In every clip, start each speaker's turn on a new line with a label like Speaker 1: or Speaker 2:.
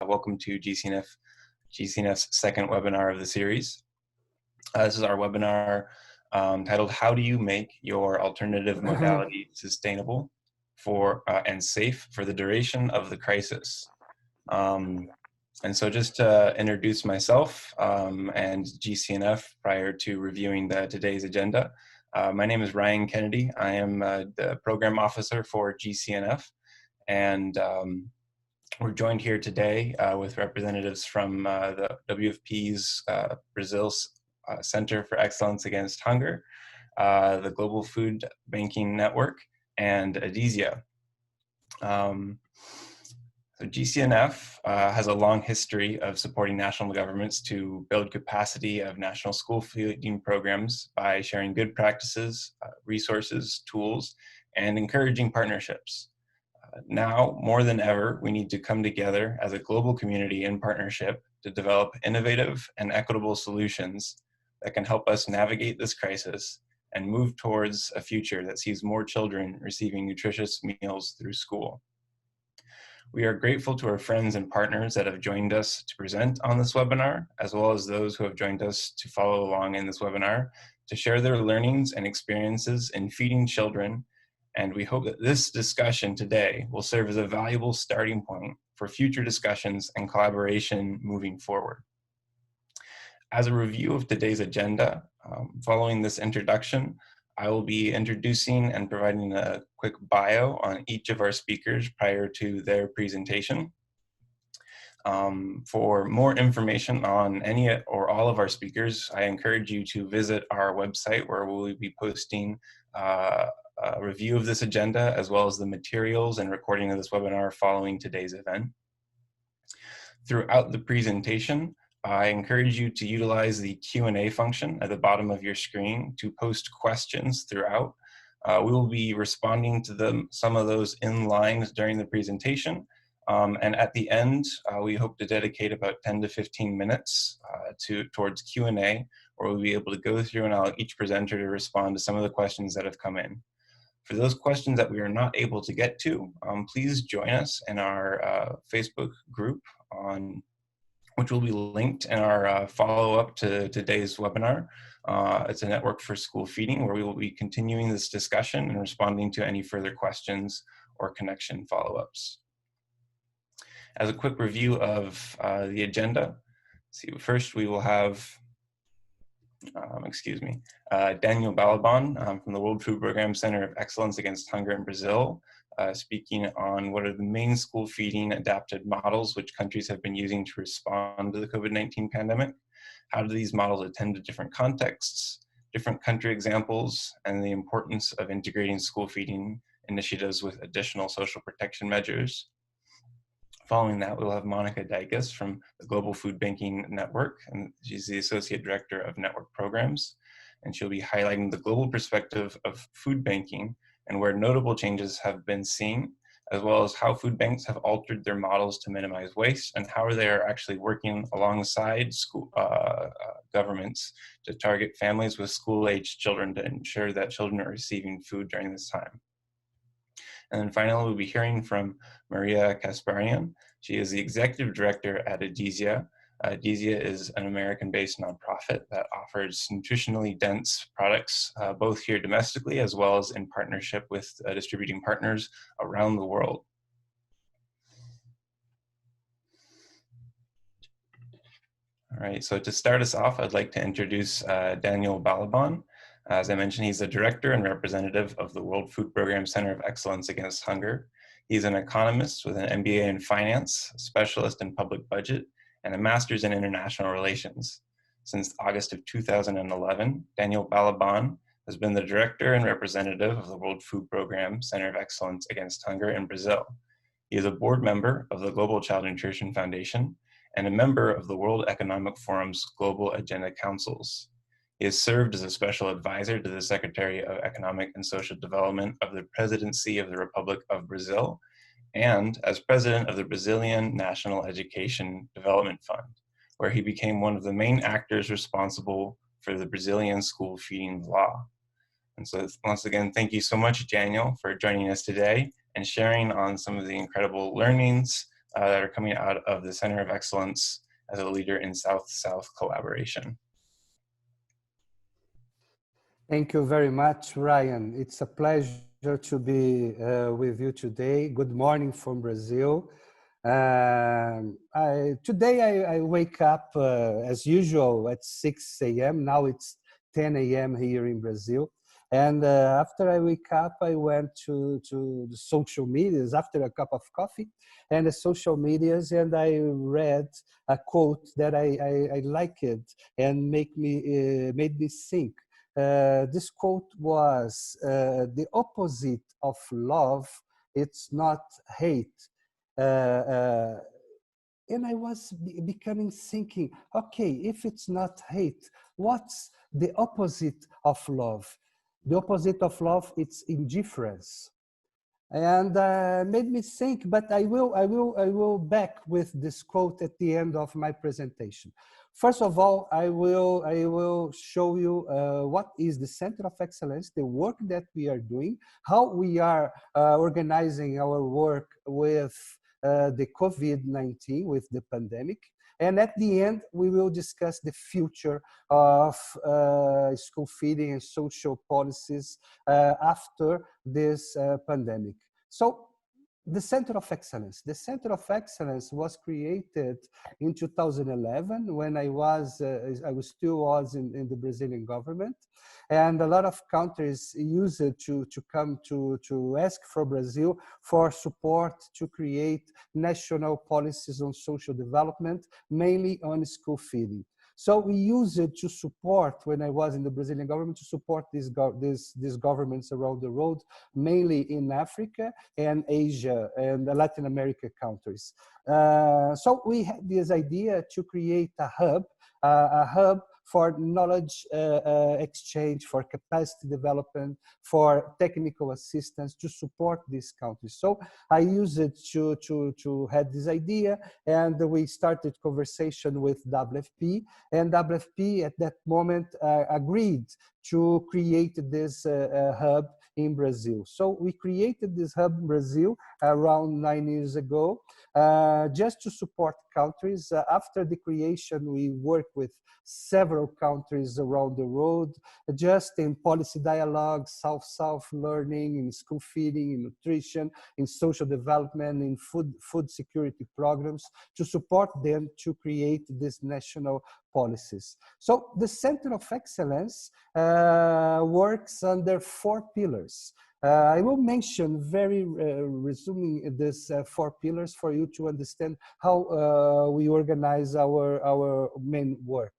Speaker 1: Welcome to GCNF's second webinar of the series. This is our webinar titled "How do you make your alternative modality sustainable and safe for the duration of the crisis?" And so just to introduce myself and GCNF prior to reviewing today's agenda, my name is Ryan Kennedy. I am the program officer for GCNF, and we're joined here today with representatives from the WFP's Brazil Center for Excellence Against Hunger, the Global Food Banking Network, and ADISIA. So GCNF has a long history of supporting national governments to build capacity of national school feeding programs by sharing good practices, resources, tools, and encouraging partnerships. Now, more than ever, we need to come together as a global community in partnership to develop innovative and equitable solutions that can help us navigate this crisis and move towards a future that sees more children receiving nutritious meals through school. We are grateful to our friends and partners that have joined us to present on this webinar, as well as those who have joined us to follow along in this webinar to share their learnings and experiences in feeding children. And we hope that this discussion today will serve as a valuable starting point for future discussions and collaboration moving forward. As a review of today's agenda, following this introduction, I will be introducing and providing a quick bio on each of our speakers prior to their presentation. For more information on any or all of our speakers, I encourage you to visit our website, where we'll be posting a review of this agenda, as well as the materials and recording of this webinar following today's event. Throughout the presentation, I encourage you to utilize the Q&A function at the bottom of your screen to post questions throughout. We will be responding to some of those in line during the presentation. And at the end, we hope to dedicate about 10 to 15 minutes towards Q&A, where we'll be able to go through and allow each presenter to respond to some of the questions that have come in. For those questions that we are not able to get to, please join us in our Facebook group, which will be linked in our follow-up to today's webinar. It's a network for school feeding, where we will be continuing this discussion and responding to any further questions or connection follow-ups. As a quick review of the agenda, first we will have Daniel Balaban from the World Food Program Center of Excellence Against Hunger in Brazil, speaking on what are the main school feeding adapted models which countries have been using to respond to the COVID-19 pandemic. How do these models attend to different contexts, different country examples, and the importance of integrating school feeding initiatives with additional social protection measures. Following that, we'll have Monica Daikas from the Global Food Banking Network, and she's the Associate Director of Network Programs, and she'll be highlighting the global perspective of food banking and where notable changes have been seen, as well as how food banks have altered their models to minimize waste and how they are actually working alongside school governments to target families with school-aged children to ensure that children are receiving food during this time. And then finally, we'll be hearing from Maria Kasparian. She is the Executive Director at ADISIA. ADISIA is an American-based nonprofit that offers nutritionally dense products, both here domestically as well as in partnership with distributing partners around the world. All right, so to start us off, I'd like to introduce Daniel Balaban. As I mentioned, he's the director and representative of the World Food Program Center of Excellence Against Hunger. He's an economist with an MBA in finance, a specialist in public budget, and a master's in international relations. Since August of 2011, Daniel Balaban has been the director and representative of the World Food Program Center of Excellence Against Hunger in Brazil. He is a board member of the Global Child Nutrition Foundation and a member of the World Economic Forum's Global Agenda Councils. He has served as a special advisor to the Secretary of Economic and Social Development of the Presidency of the Republic of Brazil, and as president of the Brazilian National Education Development Fund, where he became one of the main actors responsible for the Brazilian school feeding law. And so once again, thank you so much, Daniel, for joining us today and sharing on some of the incredible learnings that are coming out of the Center of Excellence as a leader in South-South collaboration.
Speaker 2: Thank you very much, Ryan. It's a pleasure to be with you today. Good morning from Brazil. Today I wake up as usual at 6 a.m. Now it's 10 a.m. here in Brazil. And after I wake up, I went to the social medias after a cup of coffee and the social medias, and I read a quote that I liked and made me think. This quote was, the opposite of love, it's not hate. And I was becoming thinking, okay, if it's not hate, what's the opposite of love? The opposite of love, it's indifference. And made me think, but I will back with this quote at the end of my presentation. First of all, I will show you what is the Center of Excellence, the work that we are doing, how we are organizing our work with the COVID-19, with the pandemic. And at the end, we will discuss the future of school feeding and social policies after this pandemic. So the Center of Excellence. The Center of Excellence was created in 2011 when I still was in the Brazilian government. And a lot of countries use it to come to ask for Brazil for support to create national policies on social development, mainly on school feeding. So we use it to support, when I was in the Brazilian government, to support these governments around the world, mainly in Africa and Asia and the Latin America countries. So we had this idea to create a hub for knowledge exchange, for capacity development, for technical assistance to support these countries. So I used it to have this idea, and we started conversation with WFP, and WFP at that moment agreed to create this hub in Brazil. So we created this hub in Brazil around 9 years ago, just to support countries. After the creation, we worked with several countries around the world, just in policy dialogue, South-South learning, in school feeding, in nutrition, in social development, in food security programs, to support them to create these national policies. So the Center of Excellence works under 4 pillars. I will mention very resuming these 4 pillars for you to understand how we organize our main work.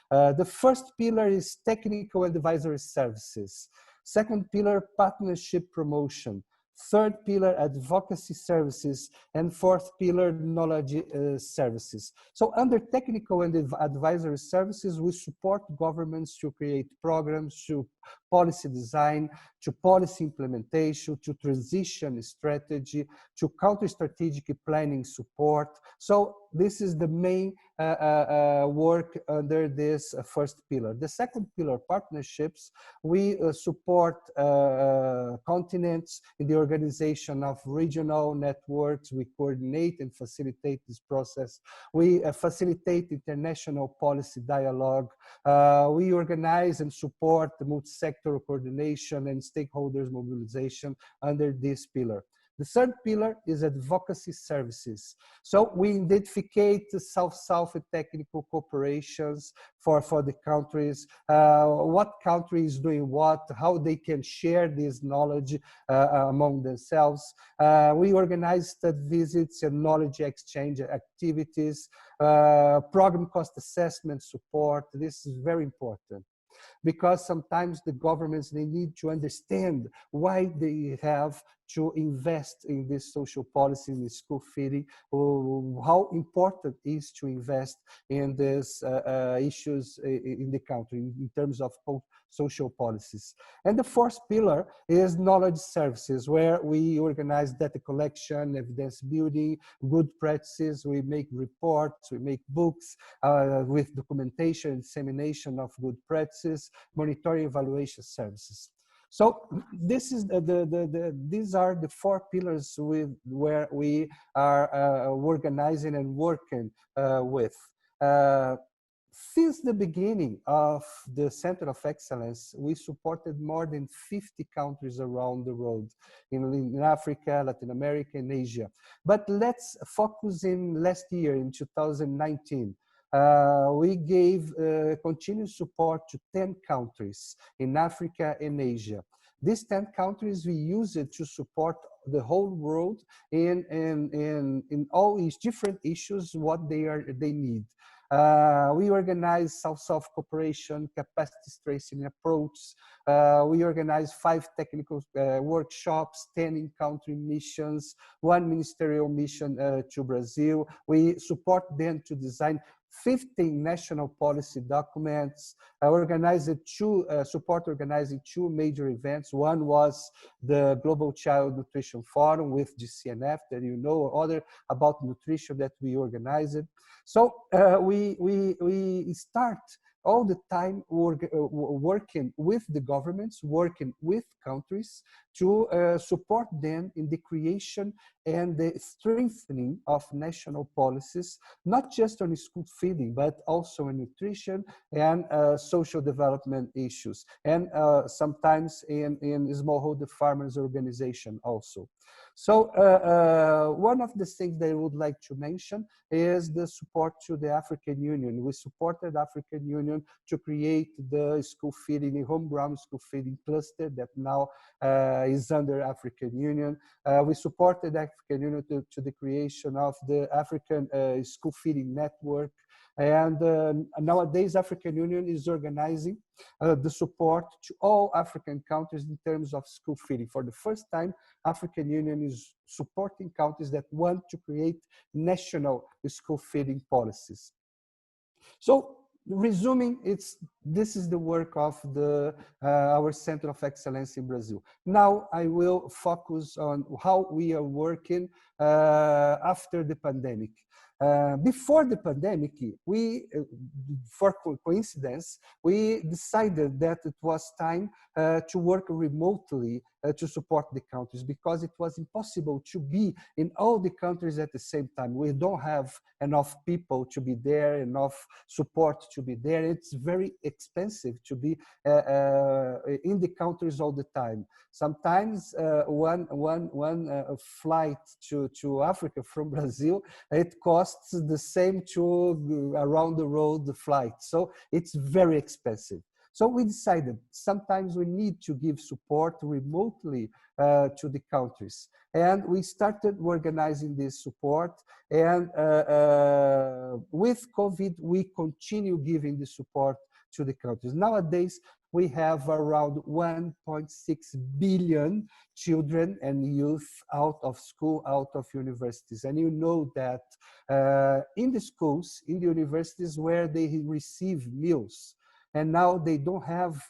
Speaker 2: The first pillar is technical and advisory services. Second pillar, partnership promotion. Third pillar, advocacy services. And fourth pillar, knowledge services. So under technical and advisory services, we support governments to create programs, to policy design, to policy implementation, to transition strategy, to counter-strategic planning support. So this is the main work under this first pillar. The second pillar, partnerships, we support continents in the organization of regional networks. We coordinate and facilitate this process. We facilitate international policy dialogue. We organize and support the multi-sector coordination and stakeholders mobilization under this pillar. The third pillar is advocacy services. So we identificate the South-South technical cooperations for the countries, what country is doing what, how they can share this knowledge among themselves. We organize study visits and knowledge exchange activities, program cost assessment support. This is very important, because sometimes the governments, they need to understand why they have to invest in this social policy, in school feeding, how important it is to invest in these issues in the country in terms of social policies. And the fourth pillar is knowledge services, where we organize data collection, evidence building, good practices. We make reports, we make books with documentation and dissemination of good practices, monitoring evaluation services. So this is these are the four pillars where we are organizing and working with. Since the beginning of the Center of Excellence, we supported more than 50 countries around the world, in Africa, Latin America, and Asia. But let's focus in last year, in 2019. We gave continuous support to 10 countries in Africa and Asia. These 10 countries, we use it to support the whole world in all these different issues, what they need. We organize South-South cooperation, capacity tracing approach. We organize 5 technical workshops, 10 in-country missions, 1 ministerial mission to Brazil. We support them to design 15 national policy documents, support organizing 2 major events. One was the Global Child Nutrition Forum with GCNF, that you know, or other about nutrition that we organized. So we start all the time working with the governments, working with countries to support them in the creation and the strengthening of national policies, not just on school feeding, but also in nutrition and social development issues, and sometimes in smallholder farmers organization also. So one of the things that I would like to mention is the support to the African Union. We supported African Union to create the school feeding, the home ground school feeding cluster that now is under African Union. We supported African Union to the creation of the African school feeding network. And nowadays, African Union is organizing the support to all African countries in terms of school feeding. For the first time, African Union is supporting countries that want to create national school feeding policies. So, resuming, this is the work of our Center of Excellence in Brazil. Now I will focus on how we are working after the pandemic. Before the pandemic, for coincidence, we decided that it was time to work remotely to support the countries, because it was impossible to be in all the countries at the same time. We don't have enough people to be there, enough support to be there. It's very expensive to be in the countries all the time. Sometimes one flight to Africa from Brazil, it costs the same to around the world the flight. So it's very expensive. So we decided sometimes we need to give support remotely to the countries. And we started organizing this support. And with COVID, we continue giving the support to the countries. Nowadays, we have around 1.6 billion children and youth out of school, out of universities. And you know that in the schools, in the universities where they receive meals, and now they don't have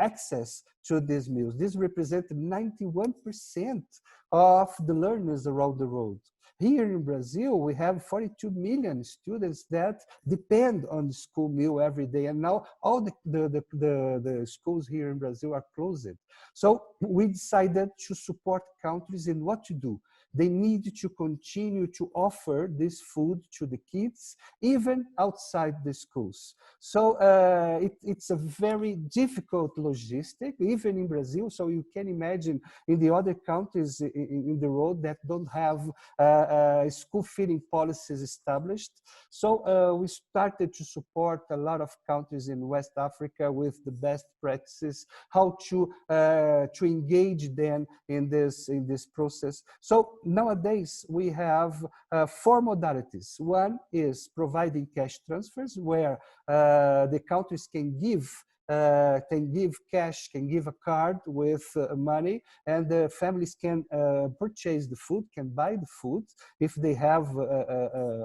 Speaker 2: access to these meals. This represents 91% of the learners around the world. Here in Brazil, we have 42 million students that depend on the school meal every day. And now all the schools here in Brazil are closed. So we decided to support countries in what to do. They need to continue to offer this food to the kids, even outside the schools. So it's a very difficult logistic, even in Brazil. So you can imagine in the other countries in the world that don't have school feeding policies established. So we started to support a lot of countries in West Africa with the best practices, how to engage them in this process. So nowadays we have 4 modalities. One is providing cash transfers, where the countries can give cash, can give a card with money, and the families can purchase the food, can buy the food if they have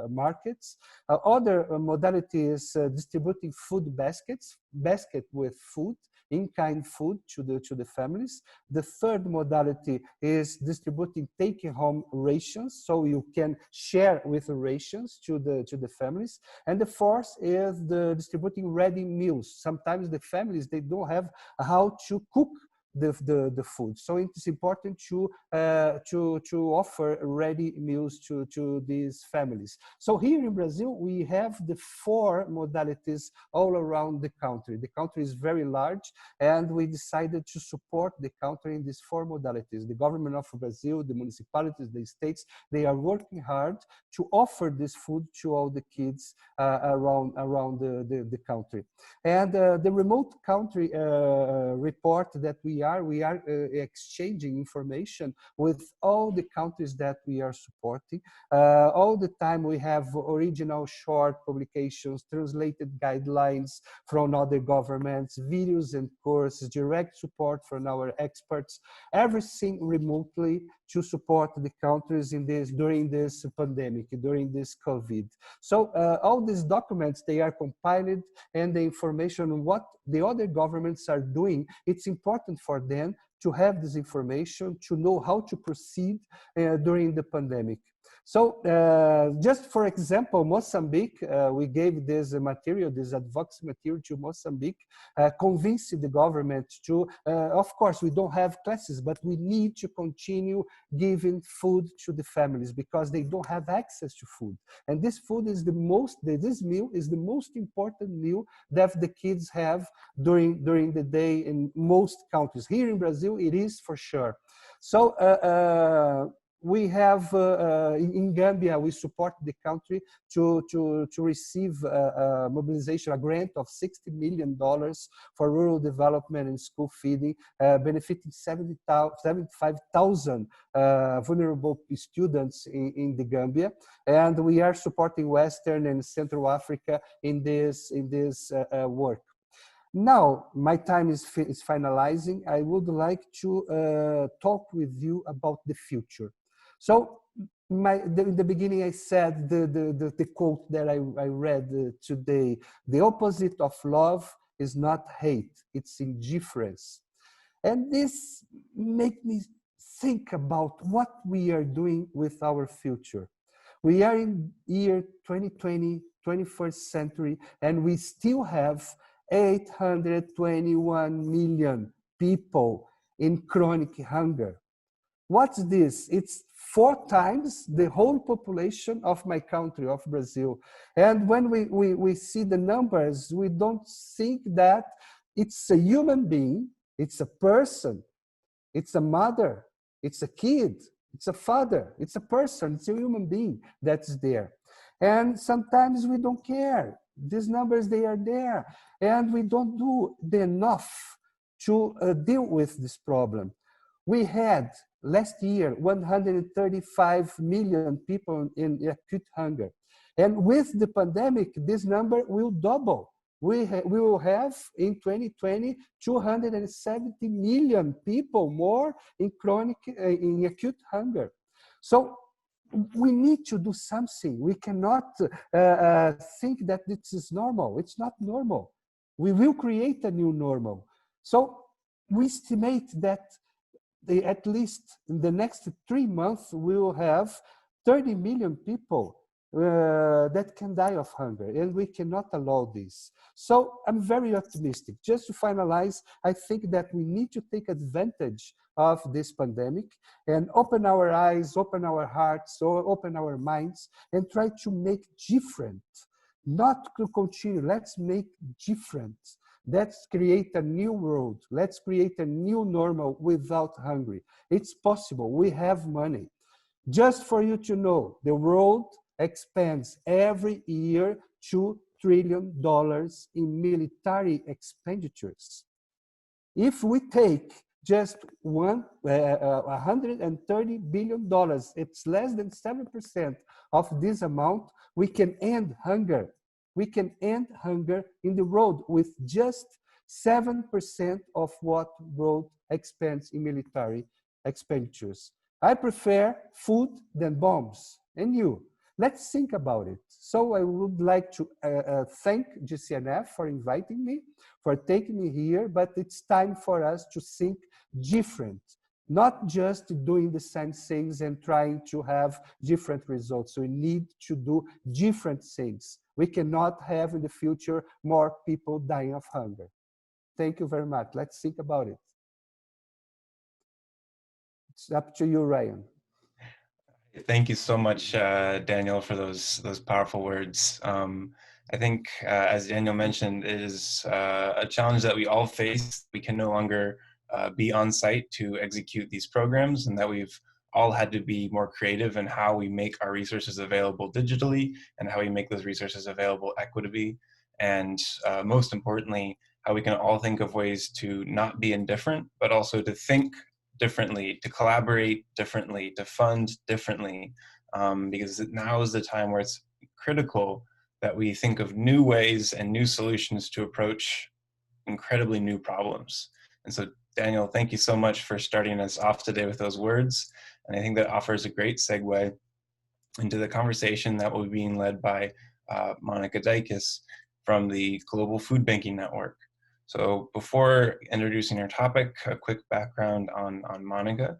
Speaker 2: markets. Other modality is distributing food basket with food, in-kind food to the families. The third modality is distributing take-home rations, so you can share with the rations to the families. And the fourth is the distributing ready meals. Sometimes the families, they don't have how to cook the food. So it's important to offer ready meals to these families. So here in Brazil, we have the 4 modalities all around the country. The country is very large, and we decided to support the country in these 4 modalities. The government of Brazil, the municipalities, the states, they are working hard to offer this food to all the kids around the country. And the remote country report that we are exchanging information with all the countries that we are supporting. All the time we have original short publications, translated guidelines from other governments, videos and courses, direct support from our experts, everything remotely to support the countries in this during this pandemic, during this COVID. So all these documents, they are compiled, and the information on what the other governments are doing, it's important for them to have this information, to know how to proceed during the pandemic. So just for example, Mozambique, we gave this material, this advocacy material to Mozambique, convincing the government to, of course, we don't have classes, but we need to continue giving food to the families because they don't have access to food. And this food is this meal is the most important meal that the kids have during the day in most countries. Here in Brazil, it is for sure. So we have in Gambia, we support the country to receive mobilization, a grant of $60 million for rural development and school feeding, benefiting 75,000 vulnerable students in the Gambia. And we are supporting Western and Central Africa in this work. Now, my time is finalizing. I would like to talk with you about the future. So in the beginning, I said the quote that I read today: the opposite of love is not hate, it's indifference. And this makes me think about what we are doing with our future. We are in year 2020, 21st century, and we still have 821 million people in chronic hunger. What's this? It's 4 times the whole population of my country, of Brazil. And when we see the numbers, we don't think that it's a human being, it's a person, it's a mother, it's a kid, it's a father, it's a person, it's a human being that's there. And sometimes we don't care. These numbers, they are there. And we don't do enough to deal with this problem. We had last year 135 million people in acute hunger. And with the pandemic, this number will double. We will have in 2020 270 million people more in acute hunger. So we need to do something. We cannot think that this is normal. It's not normal. We will create a new normal. So we estimate that at least in the next 3 months, we will have 30 million people that can die of hunger, and we cannot allow this. So I'm very optimistic. Just to finalize, I think that we need to take advantage of this pandemic and open our eyes, open our hearts, or open our minds, and try to make different, not to continue. Let's make different. Let's create a new world. Let's create a new normal without hunger. It's possible. We have money. Just for you to know, the world expends every year $2 trillion in military expenditures. If we take just $130 billion, it's less than 7% of this amount, we can end hunger. We can end hunger in the world with just 7% of what world expends in military expenditures. I prefer food than bombs. And you? Let's think about it. So I would like to thank GCNF for inviting me, for taking me here, but it's time for us to think different, not just doing the same things and trying to have different results. We need to do different things. We cannot have in the future more people dying of hunger. Thank you very much. Let's think about it. It's up to you, Ryan.
Speaker 1: Thank you so much, Daniel, for those powerful words. I think, as Daniel mentioned, it is a challenge that we all face. We can no longer be on site to execute these programs, and that we've all had to be more creative in how we make our resources available digitally and how we make those resources available equitably. And most importantly, how we can all think of ways to not be indifferent, but also to think differently, to collaborate differently, to fund differently, because now is the time where it's critical that we think of new ways and new solutions to approach incredibly new problems. And so, Daniel, thank you so much for starting us off today with those words. And I think that offers a great segue into the conversation that will be being led by Monica Dykes from the Global Food Banking Network. So before introducing her topic, a quick background on Monica.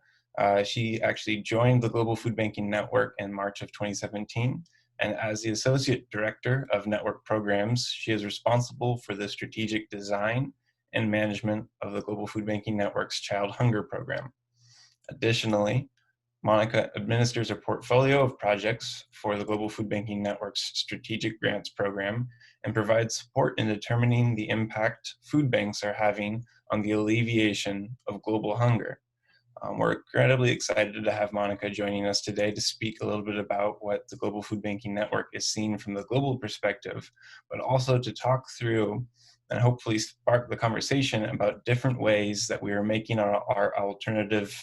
Speaker 1: She actually joined the Global Food Banking Network in March of 2017. And as the Associate Director of Network Programs, she is responsible for the strategic design and management of the Global Food Banking Network's Child Hunger Program. Additionally, Monica administers a portfolio of projects for the Global Food Banking Network's Strategic Grants Program and provides support in determining the impact food banks are having on the alleviation of global hunger. We're incredibly excited to have Monica joining us today to speak a little bit about what the Global Food Banking Network is seeing from the global perspective, but also to talk through and hopefully spark the conversation about different ways that we are making our alternative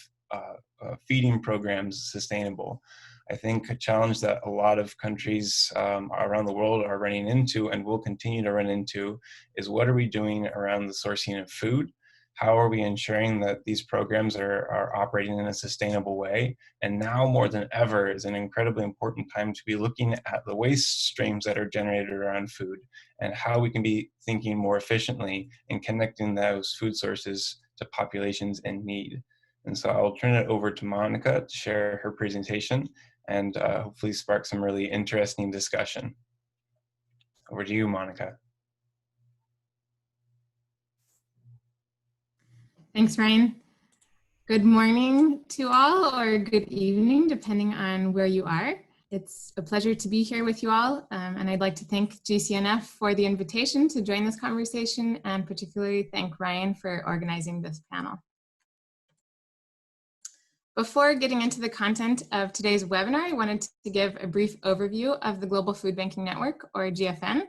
Speaker 1: feeding programs sustainable. I think a challenge that a lot of countries around the world are running into and will continue to run into is what are we doing around the sourcing of food? How are we ensuring that these programs are operating in a sustainable way? And now more than ever is an incredibly important time to be looking at the waste streams that are generated around food and how we can be thinking more efficiently in connecting those food sources to populations in need. And so I'll turn it over to Monica to share her presentation and hopefully spark some really interesting discussion. Over to you, Monica.
Speaker 3: Thanks, Ryan. Good morning to all, or good evening, depending on where you are. It's a pleasure to be here with you all, and I'd like to thank GCNF for the invitation to join this conversation, and particularly thank Ryan for organizing this panel. Before getting into the content of today's webinar, I wanted to give a brief overview of the Global Food Banking Network, or GFN.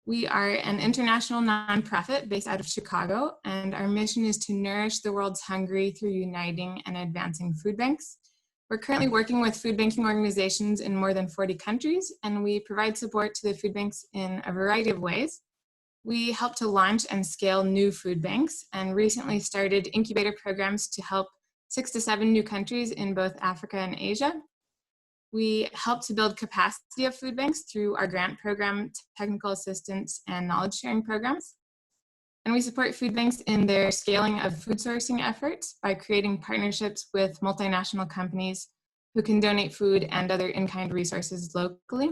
Speaker 3: We are an international nonprofit based out of Chicago, and our mission is to nourish the world's hungry through uniting and advancing food banks. We're currently working with food banking organizations in more than 40 countries, and we provide support to the food banks in a variety of ways. We help to launch and scale new food banks, and recently started incubator programs to help 6 to 7 new countries in both Africa and Asia. We help to build capacity of food banks through our grant program, technical assistance, and knowledge sharing programs. And we support food banks in their scaling of food sourcing efforts by creating partnerships with multinational companies who can donate food and other in-kind resources locally.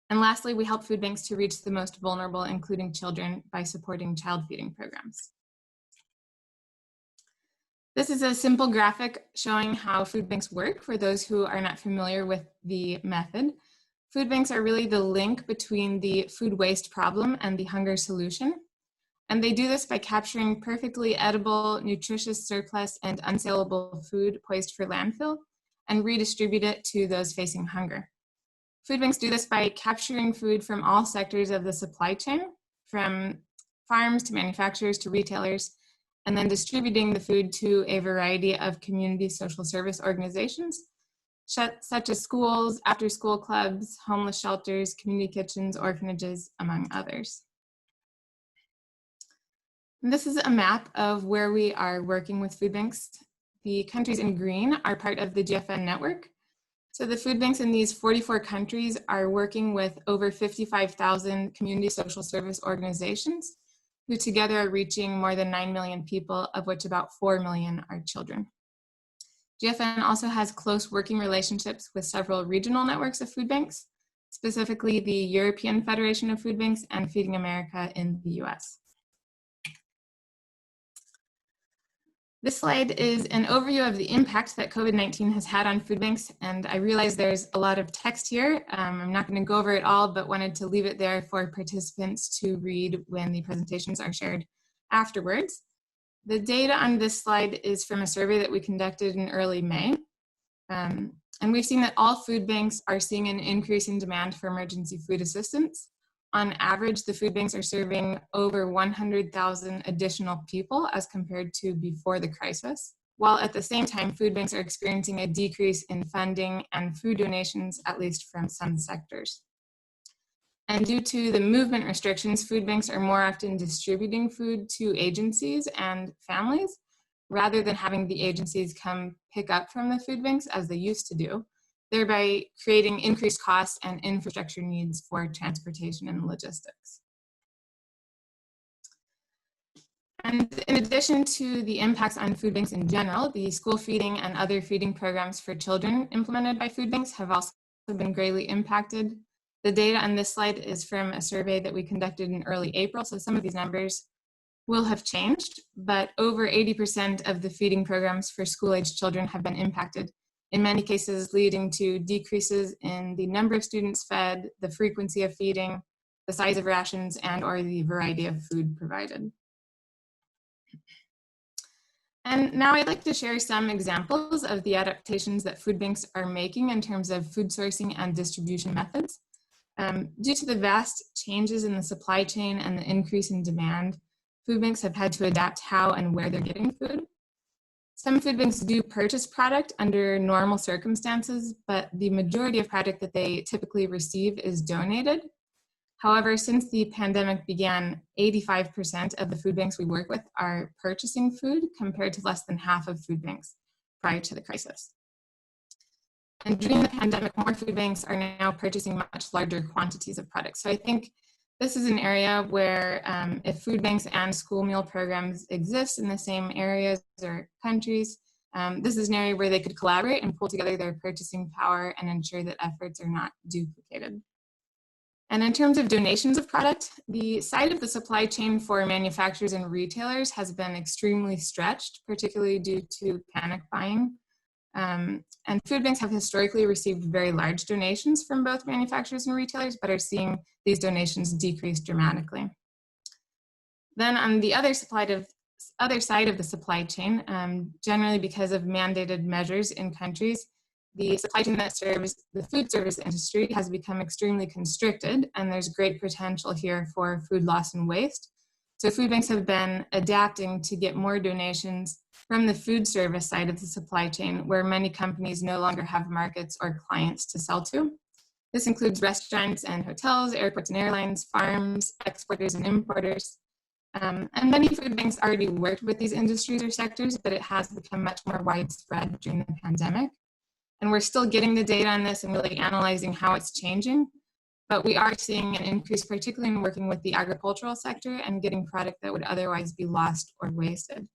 Speaker 3: And lastly, we help food banks to reach the most vulnerable, including children, by supporting child feeding programs. This is a simple graphic showing how food banks work for those who are not familiar with the method. Food banks are really the link between the food waste problem and the hunger solution. And they do this by capturing perfectly edible, nutritious surplus and unsaleable food poised for landfill and redistribute it to those facing hunger. Food banks do this by capturing food from all sectors of the supply chain, from farms to manufacturers to retailers, and then distributing the food to a variety of community social service organizations, such as schools, after-school clubs, homeless shelters, community kitchens, orphanages, among others. And this is a map of where we are working with food banks. The countries in green are part of the GFN network. So the food banks in these 44 countries are working with over 55,000 community social service organizations, who together are reaching more than 9 million people, of which about 4 million are children. GFN also has close working relationships with several regional networks of food banks, specifically the European Federation of Food Banks and Feeding America in the US. This slide is an overview of the impact that COVID-19 has had on food banks, and I realize there's a lot of text here. I'm not going to go over it all, but wanted to leave it there for participants to read when the presentations are shared afterwards. The data on this slide is from a survey that we conducted in early May. And we've seen that all food banks are seeing an increase in demand for emergency food assistance. On average, the food banks are serving over 100,000 additional people as compared to before the crisis, while at the same time, food banks are experiencing a decrease in funding and food donations, at least from some sectors. And due to the movement restrictions, food banks are more often distributing food to agencies and families, rather than having the agencies come pick up from the food banks as they used to do, thereby creating increased costs and infrastructure needs for transportation and logistics. And in addition to the impacts on food banks in general, the school feeding and other feeding programs for children implemented by food banks have also been greatly impacted. The data on this slide is from a survey that we conducted in early April, so some of these numbers will have changed, but over 80% of the feeding programs for school-aged children have been impacted, in many cases leading to decreases in the number of students fed, the frequency of feeding, the size of rations, and or the variety of food provided. And now I'd like to share some examples of the adaptations that food banks are making in terms of food sourcing and distribution methods. Due to the vast changes in the supply chain and the increase in demand, food banks have had to adapt how and where they're getting food. Some food banks do purchase product under normal circumstances, but the majority of product that they typically receive is donated. However, since the pandemic began, 85% of the food banks we work with are purchasing food, compared to less than half of food banks prior to the crisis. And during the pandemic, more food banks are now purchasing much larger quantities of products. So I think this is an area where if food banks and school meal programs exist in the same areas or countries, this is an area where they could collaborate and pull together their purchasing power and ensure that efforts are not duplicated. And in terms of donations of product, the side of the supply chain for manufacturers and retailers has been extremely stretched, particularly due to panic buying. And food banks have historically received very large donations from both manufacturers and retailers, but are seeing these donations decrease dramatically. Then on the other side of the supply chain, generally because of mandated measures in countries, the supply chain that serves the food service industry has become extremely constricted, and there's great potential here for food loss and waste. So food banks have been adapting to get more donations from the food service side of the supply chain, where many companies no longer have markets or clients to sell to. This includes restaurants and hotels, airports and airlines, farms, exporters and importers. And many food banks already worked with these industries or sectors, but it has become much more widespread during the pandemic. And we're still getting the data on this and really analyzing how it's changing. But we are seeing an increase, particularly in working with the agricultural sector and getting product that would otherwise be lost or wasted.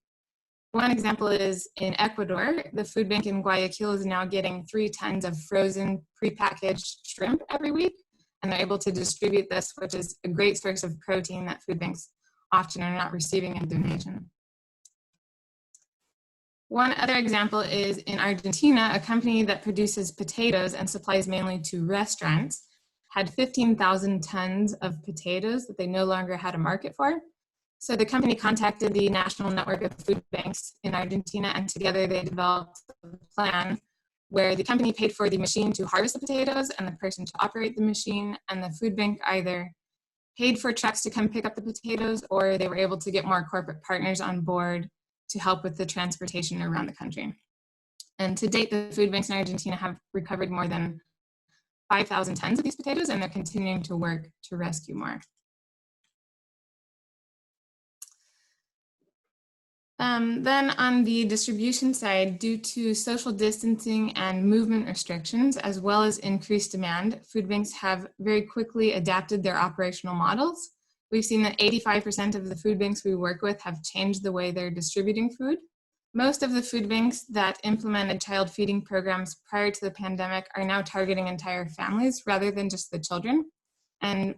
Speaker 3: One example is in Ecuador, the food bank in Guayaquil is now getting 3 tons of frozen prepackaged shrimp every week, and they're able to distribute this, which is a great source of protein that food banks often are not receiving in donation. One other example is in Argentina, a company that produces potatoes and supplies mainly to restaurants had 15,000 tons of potatoes that they no longer had a market for. So the company contacted the National Network of Food Banks in Argentina, and together they developed a plan where the company paid for the machine to harvest the potatoes and the person to operate the machine, and the food bank either paid for trucks to come pick up the potatoes, or they were able to get more corporate partners on board to help with the transportation around the country. And to date, the food banks in Argentina have recovered more than 5,000 tons of these potatoes, and they're continuing to work to rescue more. Then on the distribution side, due to social distancing and movement restrictions, as well as increased demand, food banks have very quickly adapted their operational models. We've seen that 85% of the food banks we work with have changed the way they're distributing food. Most of the food banks that implemented child feeding programs prior to the pandemic are now targeting entire families rather than just the children. And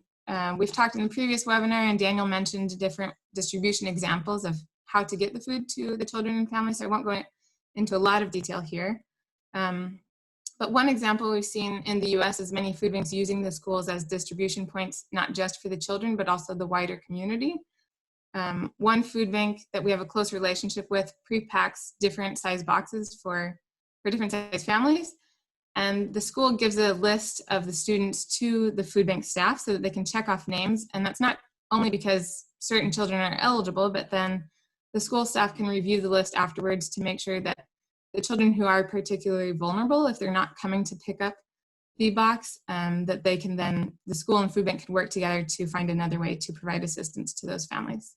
Speaker 3: we've talked in the previous webinar, and Daniel mentioned different distribution examples of how to get the food to the children and families. So I won't go into a lot of detail here. But one example we've seen in the US is many food banks using the schools as distribution points, not just for the children, but also the wider community. One food bank that we have a close relationship with pre-packs different size boxes for different size families. And the school gives a list of the students to the food bank staff so that they can check off names. And that's not only because certain children are eligible, but then the school staff can review the list afterwards to make sure that the children who are particularly vulnerable, if they're not coming to pick up the box, that they can then, the school and food bank can work together to find another way to provide assistance to those families.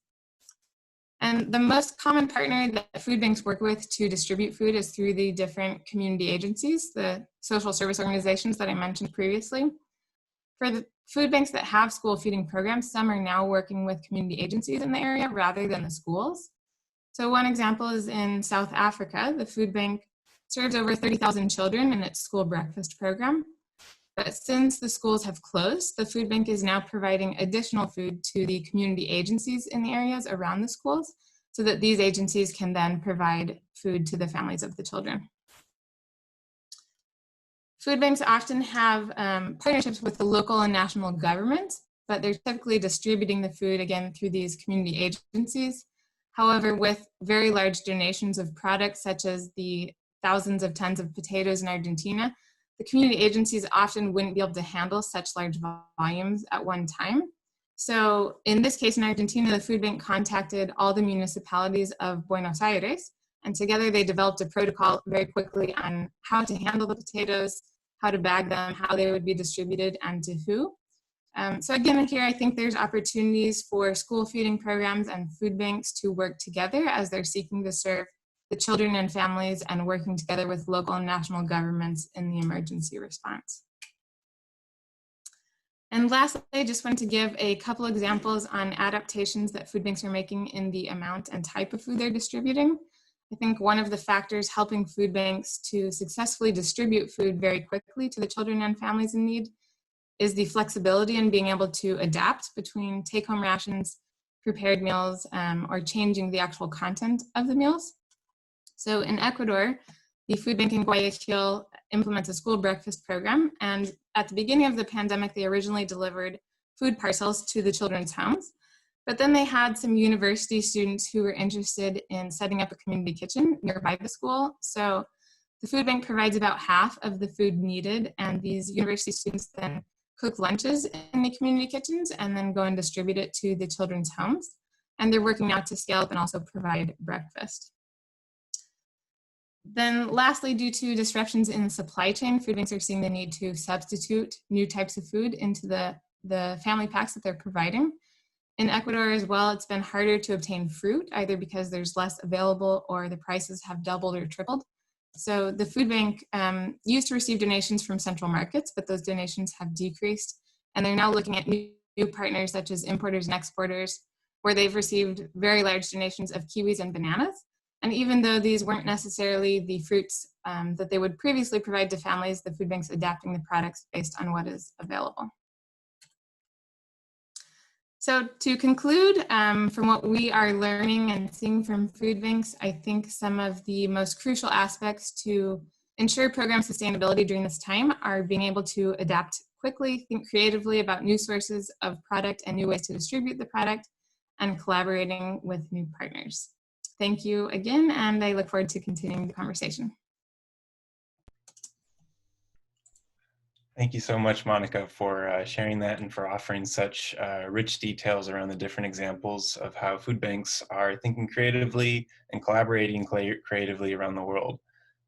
Speaker 3: And the most common partner that food banks work with to distribute food is through the different community agencies, the social service organizations that I mentioned previously. For the food banks that have school feeding programs, some are now working with community agencies in the area rather than the schools. So one example is in South Africa. The food bank serves over 30,000 children in its school breakfast program. But since the schools have closed, the food bank is now providing additional food to the community agencies in the areas around the schools so that these agencies can then provide food to the families of the children. Food banks often have partnerships with the local and national governments, but they're typically distributing the food again through these community agencies. However, with very large donations of products such as the thousands of tons of potatoes in Argentina, the community agencies often wouldn't be able to handle such large volumes at one time. So in this case in Argentina, the food bank contacted all the municipalities of Buenos Aires, and together they developed a protocol very quickly on how to handle the potatoes, how to bag them, how they would be distributed, and to who. So again, here I think there's opportunities for school feeding programs and food banks to work together as they're seeking to serve the children and families and working together with local and national governments in the emergency response. And lastly, I just wanted to give a couple examples on adaptations that food banks are making in the amount and type of food they're distributing. I think one of the factors helping food banks to successfully distribute food very quickly to the children and families in need is the flexibility in being able to adapt between take-home rations, prepared meals, or changing the actual content of the meals. So in Ecuador, the food bank in Guayaquil implements a school breakfast program. And at the beginning of the pandemic, they originally delivered food parcels to the children's homes. But then they had some university students who were interested in setting up a community kitchen nearby the school. So the food bank provides about half of the food needed. And these university students then cook lunches in the community kitchens and then go and distribute it to the children's homes. And they're working now to scale up and also provide breakfast. Then lastly, due to disruptions in the supply chain, food banks are seeing the need to substitute new types of food into the family packs that they're providing. In Ecuador as well, it's been harder to obtain fruit, either because there's less available or the prices have doubled or tripled. So the food bank used to receive donations from central markets, but those donations have decreased. And they're now looking at new partners such as importers and exporters, where they've received very large donations of kiwis and bananas. And even though these weren't necessarily the fruits that they would previously provide to families, the food bank's adapting the products based on what is available. So to conclude, from what we are learning and seeing from food banks, I think some of the most crucial aspects to ensure program sustainability during this time are being able to adapt quickly, think creatively about new sources of product and new ways to distribute the product, and collaborating with new partners. Thank you again, and I look forward to continuing the conversation.
Speaker 1: Thank you so much, Monica, for sharing that and for offering such rich details around the different examples of how food banks are thinking creatively and collaborating creatively around the world.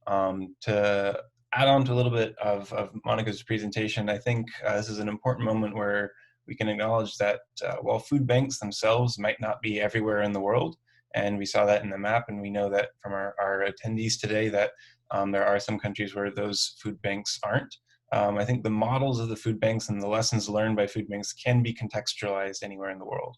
Speaker 1: To add on to a little bit of Monica's presentation, I think this is an important moment where we can acknowledge that while food banks themselves might not be everywhere in the world, and we saw that in the map, and we know that from our attendees today that there are some countries where those food banks aren't. I think the models of the food banks and the lessons learned by food banks can be contextualized anywhere in the world.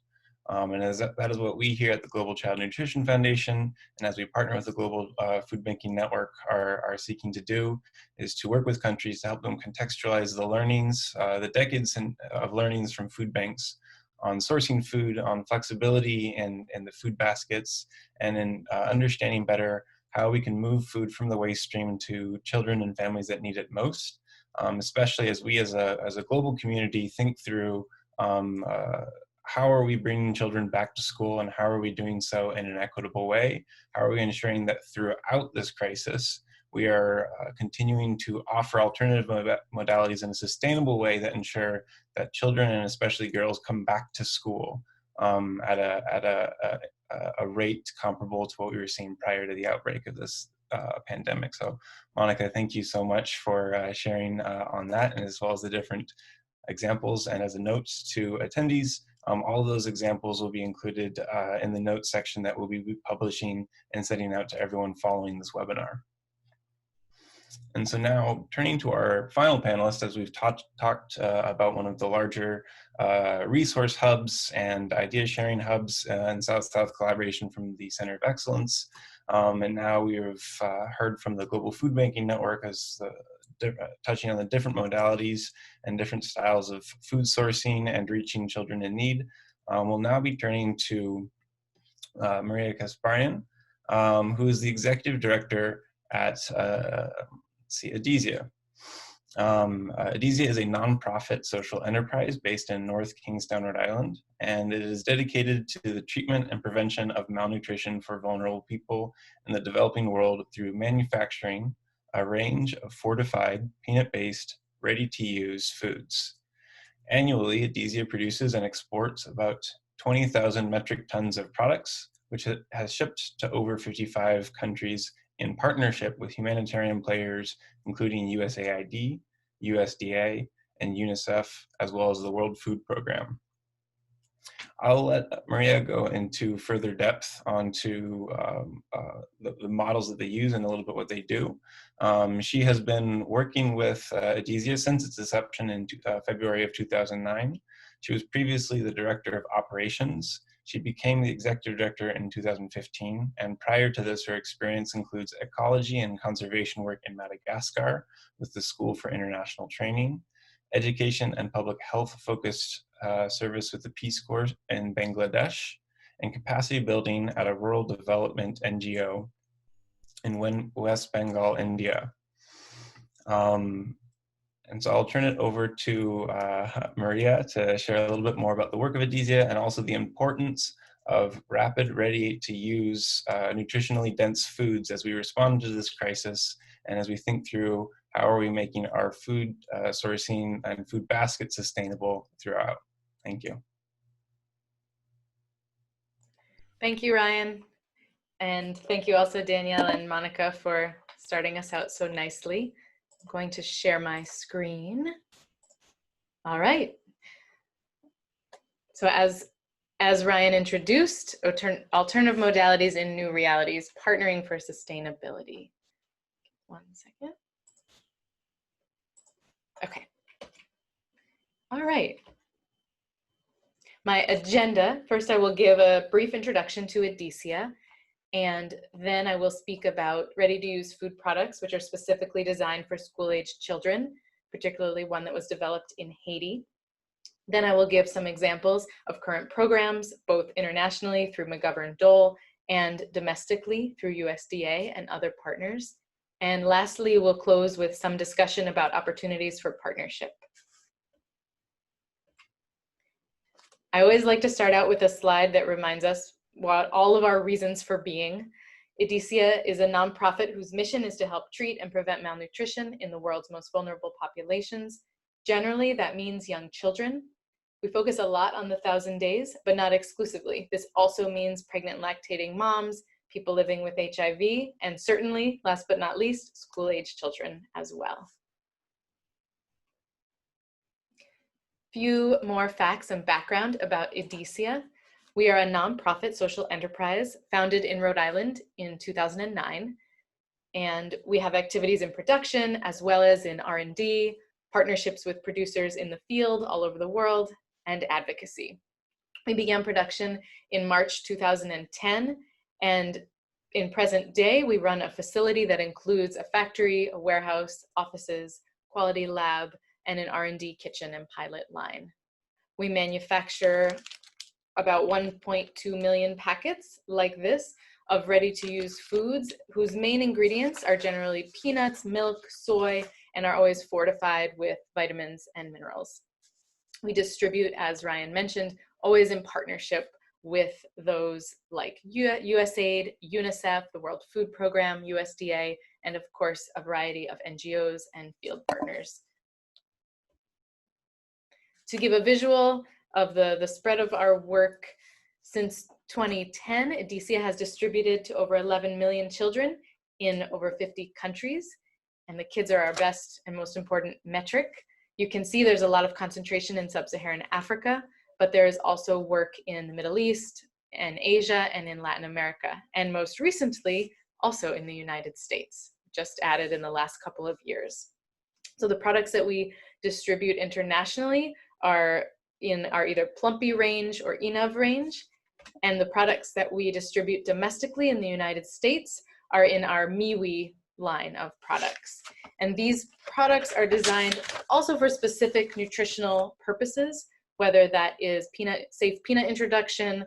Speaker 1: And that is what we here at the Global Child Nutrition Foundation, and as we partner with the Global Food Banking Network, are seeking to do, is to work with countries to help them contextualize the learnings, the decades of learnings from food banks on sourcing food, on flexibility in the food baskets, and in understanding better how we can move food from the waste stream to children and families that need it most, especially as we as a global community think through how are we bringing children back to school, and how are we doing so in an equitable way? How are we ensuring that throughout this crisis, we are continuing to offer alternative modalities in a sustainable way that ensure that children, and especially girls, come back to school at a rate comparable to what we were seeing prior to the outbreak of this pandemic. So Monica, thank you so much for sharing on that, and as well as the different examples. And as a note to attendees, all of those examples will be included in the notes section that we'll be publishing and sending out to everyone following this webinar. And so now, turning to our final panelist, as we've talked about one of the larger resource hubs and idea sharing hubs and South-South collaboration from the Center of Excellence. And now we've heard from the Global Food Banking Network as touching on the different modalities and different styles of food sourcing and reaching children in need. We'll now be turning to Maria Kasparian, who is the Executive Director at Adizia. Adizia is a nonprofit social enterprise based in North Kingstown, Rhode Island, and it is dedicated to the treatment and prevention of malnutrition for vulnerable people in the developing world through manufacturing a range of fortified, peanut-based, ready-to-use foods. Annually, Adizia produces and exports about 20,000 metric tons of products, which it has shipped to over 55 countries in partnership with humanitarian players, including USAID, USDA, and UNICEF, as well as the World Food Program. I'll let Maria go into further depth onto the models that they use and a little bit what they do. She has been working with Adizia since its inception in February of 2009. She was previously the Director of Operations. She became the Executive Director in 2015, and prior to this, her experience includes ecology and conservation work in Madagascar with the School for International Training, education and public health focused service with the Peace Corps in Bangladesh, and capacity building at a rural development NGO in West Bengal, India. And so I'll turn it over to Maria to share a little bit more about the work of Adizia and also the importance of rapid, ready-to-use, nutritionally dense foods as we respond to this crisis, and as we think through how are we making our food sourcing and food basket sustainable throughout. Thank you.
Speaker 4: Thank you, Ryan. And thank you also, Danielle and Monica, for starting us out so nicely. I'm going to share my screen. All right. So as Ryan introduced, alternative modalities in new realities, partnering for sustainability. One second. Okay. All right. My agenda, first I will give a brief introduction to Adizia, and then I will speak about ready-to-use food products, which are specifically designed for school-aged children, particularly one that was developed in Haiti. Then I will give some examples of current programs, both internationally through McGovern-Dole and domestically through USDA and other partners. And lastly, we'll close with some discussion about opportunities for partnership. I always like to start out with a slide that reminds us what all of our reasons for being. Adizia is a nonprofit whose mission is to help treat and prevent malnutrition in the world's most vulnerable populations. Generally, that means young children. We focus a lot on the 1,000 days, but not exclusively. This also means pregnant and lactating moms, people living with HIV, and certainly, last but not least, school-aged children as well. Few more facts and background about Adizia. We are a nonprofit social enterprise founded in Rhode Island in 2009. And we have activities in production as well as in R&D, partnerships with producers in the field all over the world, and advocacy. We began production in March 2010, and in present day, we run a facility that includes a factory, a warehouse, offices, quality lab, and an R&D kitchen and pilot line. We manufacture about 1.2 million packets like this of ready-to-use foods whose main ingredients are generally peanuts, milk, soy, and are always fortified with vitamins and minerals. We distribute, as Ryan mentioned, always in partnership with those like USAID, UNICEF, the World Food Program, USDA, and of course, a variety of NGOs and field partners. To give a visual of the spread of our work, since 2010, EDISIA has distributed to over 11 million children in over 50 countries, and the kids are our best and most important metric. You can see there's a lot of concentration in sub-Saharan Africa, but there is also work in the Middle East and Asia and in Latin America, and most recently, also in the United States, just added in the last couple of years. So the products that we distribute internationally are in our either Plumpy range or ENAV range, and the products that we distribute domestically in the United States are in our MiWi line of products. And these products are designed also for specific nutritional purposes, whether that is safe peanut introduction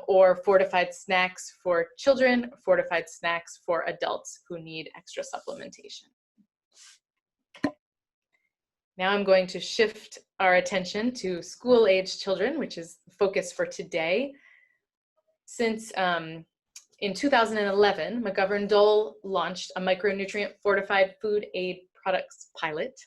Speaker 4: or fortified snacks for children, fortified snacks for adults who need extra supplementation. Now I'm going to shift our attention to school-age children, which is the focus for today. Since in 2011, McGovern-Dole launched a micronutrient fortified food aid products pilot,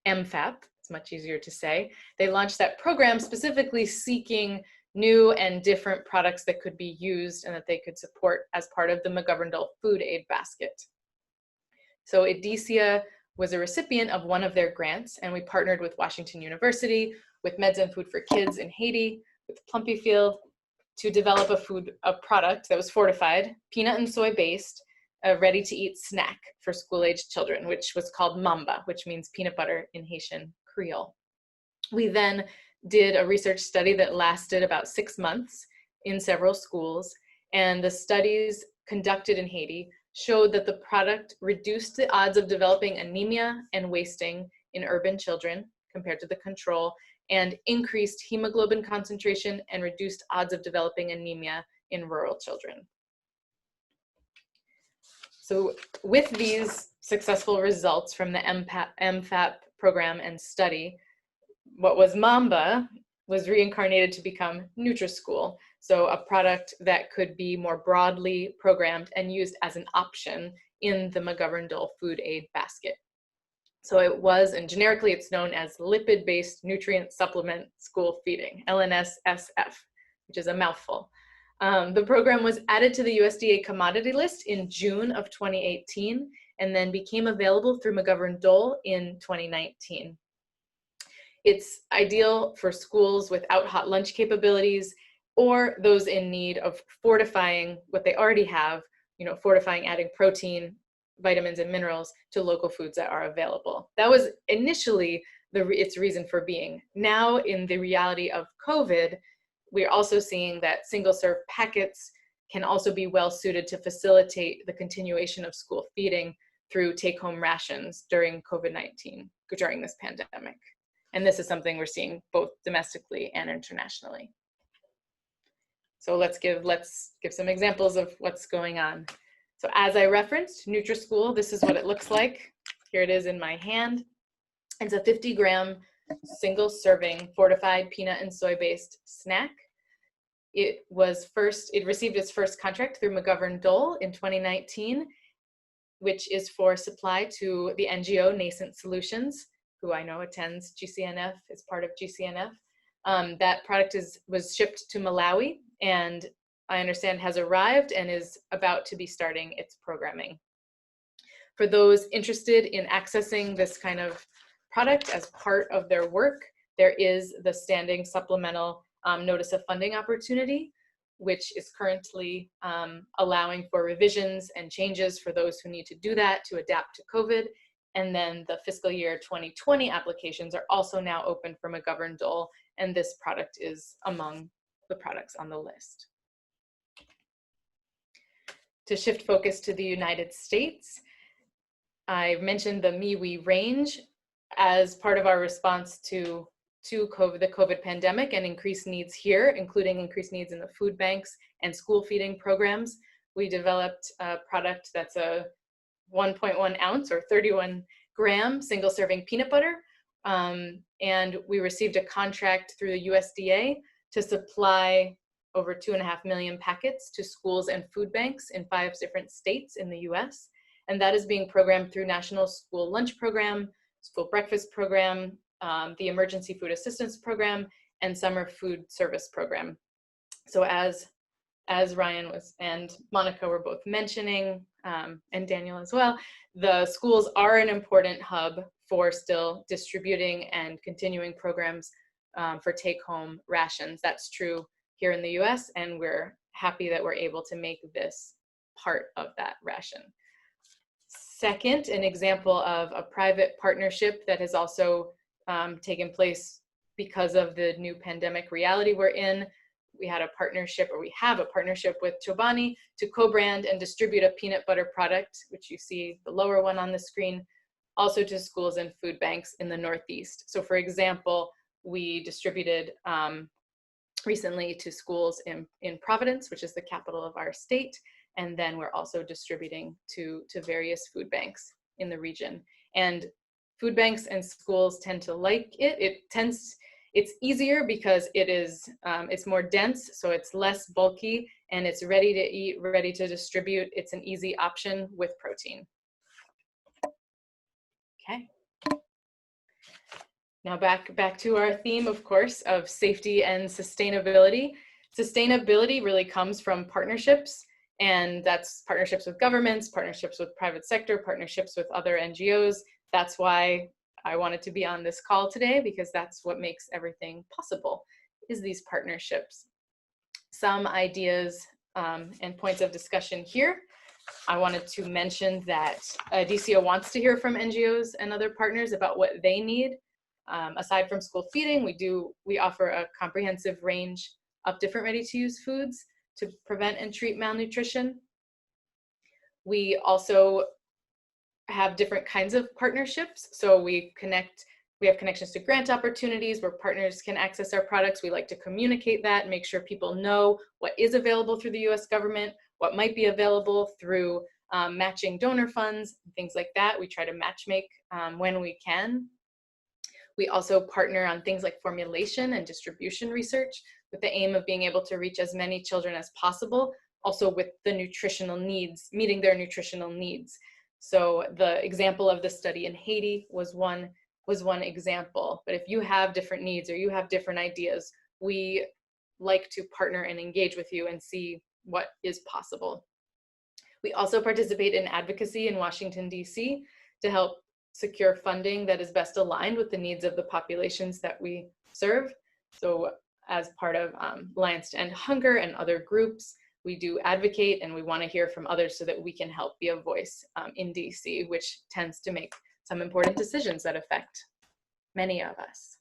Speaker 4: MFAP, it's much easier to say. They launched that program specifically seeking new and different products that could be used and that they could support as part of the McGovern-Dole food aid basket. So EDISIA was a recipient of one of their grants, and we partnered with Washington University, with Meds and Food for Kids in Haiti, with Plumpyfield, to develop a product that was fortified, peanut and soy based, a ready-to-eat snack for school-aged children, which was called Mamba, which means peanut butter in Haitian Creole. We then did a research study that lasted about 6 months in several schools, and the studies conducted in Haiti showed that the product reduced the odds of developing anemia and wasting in urban children compared to the control, and increased hemoglobin concentration and reduced odds of developing anemia in rural children. So with these successful results from the MFAP program and study, what was Mamba was reincarnated to become NutriSchool, so a product that could be more broadly programmed and used as an option in the McGovern-Dole food aid basket. So it was, and generically it's known as lipid-based nutrient supplement school feeding, LNSSF, which is a mouthful. The program was added to the USDA commodity list in June of 2018, and then became available through McGovern-Dole in 2019. It's ideal for schools without hot lunch capabilities or those in need of fortifying what they already have, fortifying, adding protein, vitamins and minerals to local foods that are available. That was initially its reason for being. Now in the reality of COVID, we're also seeing that single serve packets can also be well suited to facilitate the continuation of school feeding through take-home rations during COVID-19, during this pandemic. And this is something we're seeing both domestically and internationally. So let's give some examples of what's going on. So as I referenced, NutriSchool, this is what it looks like. Here it is in my hand. It's a 50-gram single serving fortified peanut and soy-based snack. It received its first contract through McGovern-Dole in 2019, which is for supply to the NGO Nascent Solutions, who I know attends GCNF, is part of GCNF. That product was shipped to Malawi, and I understand has arrived and is about to be starting its programming. For those interested in accessing this kind of product as part of their work, there is the standing supplemental notice of funding opportunity, which is currently allowing for revisions and changes for those who need to do that to adapt to COVID. And then the fiscal year 2020 applications are also now open for McGovern-Dole, and this product is among the products on the list. To shift focus to the United States, I mentioned the MiWi range as part of our response to to the COVID pandemic and increased needs here, including increased needs in the food banks and school feeding programs. We developed a product that's a 1.1 ounce or 31 gram single serving peanut butter. And we received a contract through the USDA to supply over 2.5 million packets to schools and food banks in 5 different states in the US. And that is being programmed through National School Lunch Program, School Breakfast Program, the Emergency Food Assistance Program, and Summer Food Service Program. So as Ryan and Monica were both mentioning, and Daniel as well, the schools are an important hub for still distributing and continuing programs for take-home rations. That's true here in the US, and we're happy that we're able to make this part of that ration. Second, an example of a private partnership that has also taken place because of the new pandemic reality we're in. We had a partnership, or we have a partnership with Chobani to co-brand and distribute a peanut butter product, which you see the lower one on the screen, also to schools and food banks in the Northeast. So for example, we distributed recently to schools in Providence, which is the capital of our state, and then we're also distributing to various food banks in the region. And food banks and schools tend to like it. It's easier because it's more dense, so it's less bulky, and it's ready to eat, ready to distribute. It's an easy option with protein. Okay. Now back to our theme, of course, of safety and sustainability. Sustainability really comes from partnerships, and that's partnerships with governments, partnerships with private sector, partnerships with other NGOs. That's why I wanted to be on this call today, because that's what makes everything possible, is these partnerships. Some ideas and points of discussion here. I wanted to mention that DCO wants to hear from NGOs and other partners about what they need. Aside from school feeding, we offer a comprehensive range of different ready-to-use foods to prevent and treat malnutrition. We also have different kinds of partnerships. So we have connections to grant opportunities where partners can access our products. We like to communicate that and make sure people know what is available through the US government, what might be available through matching donor funds, things like that. We try to match make when we can. We also partner on things like formulation and distribution research with the aim of being able to reach as many children as possible, also with the nutritional needs, meeting their nutritional needs. So the example of the study in Haiti was one example. But if you have different needs or you have different ideas, we like to partner and engage with you and see what is possible. We also participate in advocacy in Washington, D.C. to help secure funding that is best aligned with the needs of the populations that we serve. So as part of Alliance to End Hunger and other groups, we do advocate, and we want to hear from others so that we can help be a voice in DC, which tends to make some important decisions that affect many of us.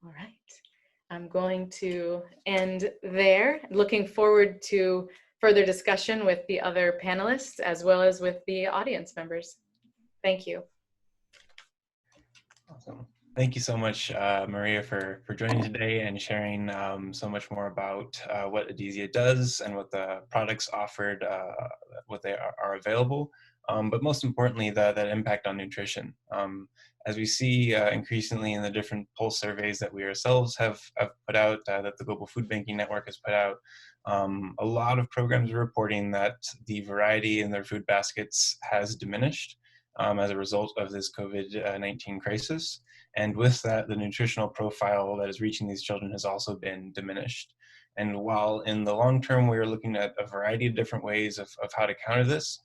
Speaker 4: All right, I'm going to end there. Looking forward to further discussion with the other panelists as well as with the audience members. Thank you.
Speaker 1: Awesome. Thank you so much, Maria, for joining today and sharing so much more about what Adizia does and what the products offered, what they are available, but most importantly, that impact on nutrition. As we see increasingly in the different pulse surveys that we ourselves have put out, that the Global Food Banking Network has put out, a lot of programs are reporting that the variety in their food baskets has diminished as a result of this COVID-19 crisis. And with that, the nutritional profile that is reaching these children has also been diminished. And while in the long term, we're looking at a variety of different ways of how to counter this,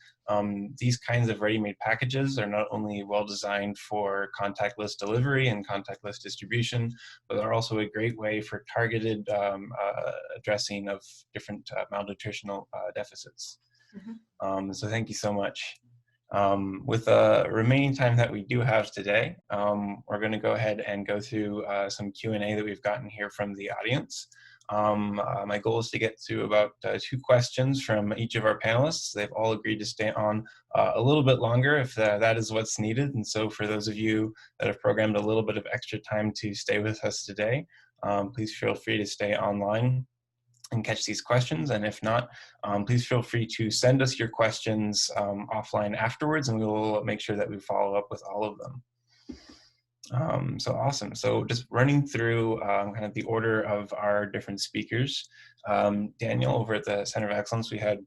Speaker 1: these kinds of ready-made packages are not only well-designed for contactless delivery and contactless distribution, but they're also a great way for targeted addressing of different malnutritional deficits. Mm-hmm. So thank you so much. With the remaining time that we do have today, we're going to go ahead and go through some Q&A that we've gotten here from the audience. My goal is to get to about 2 questions from each of our panelists. They've all agreed to stay on a little bit longer if that is what's needed. And so for those of you that have programmed a little bit of extra time to stay with us today, please feel free to stay online and catch these questions. And if not, please feel free to send us your questions offline afterwards, and we will make sure that we follow up with all of them. So awesome. So just running through kind of the order of our different speakers. Daniel, over at the Center of Excellence, we had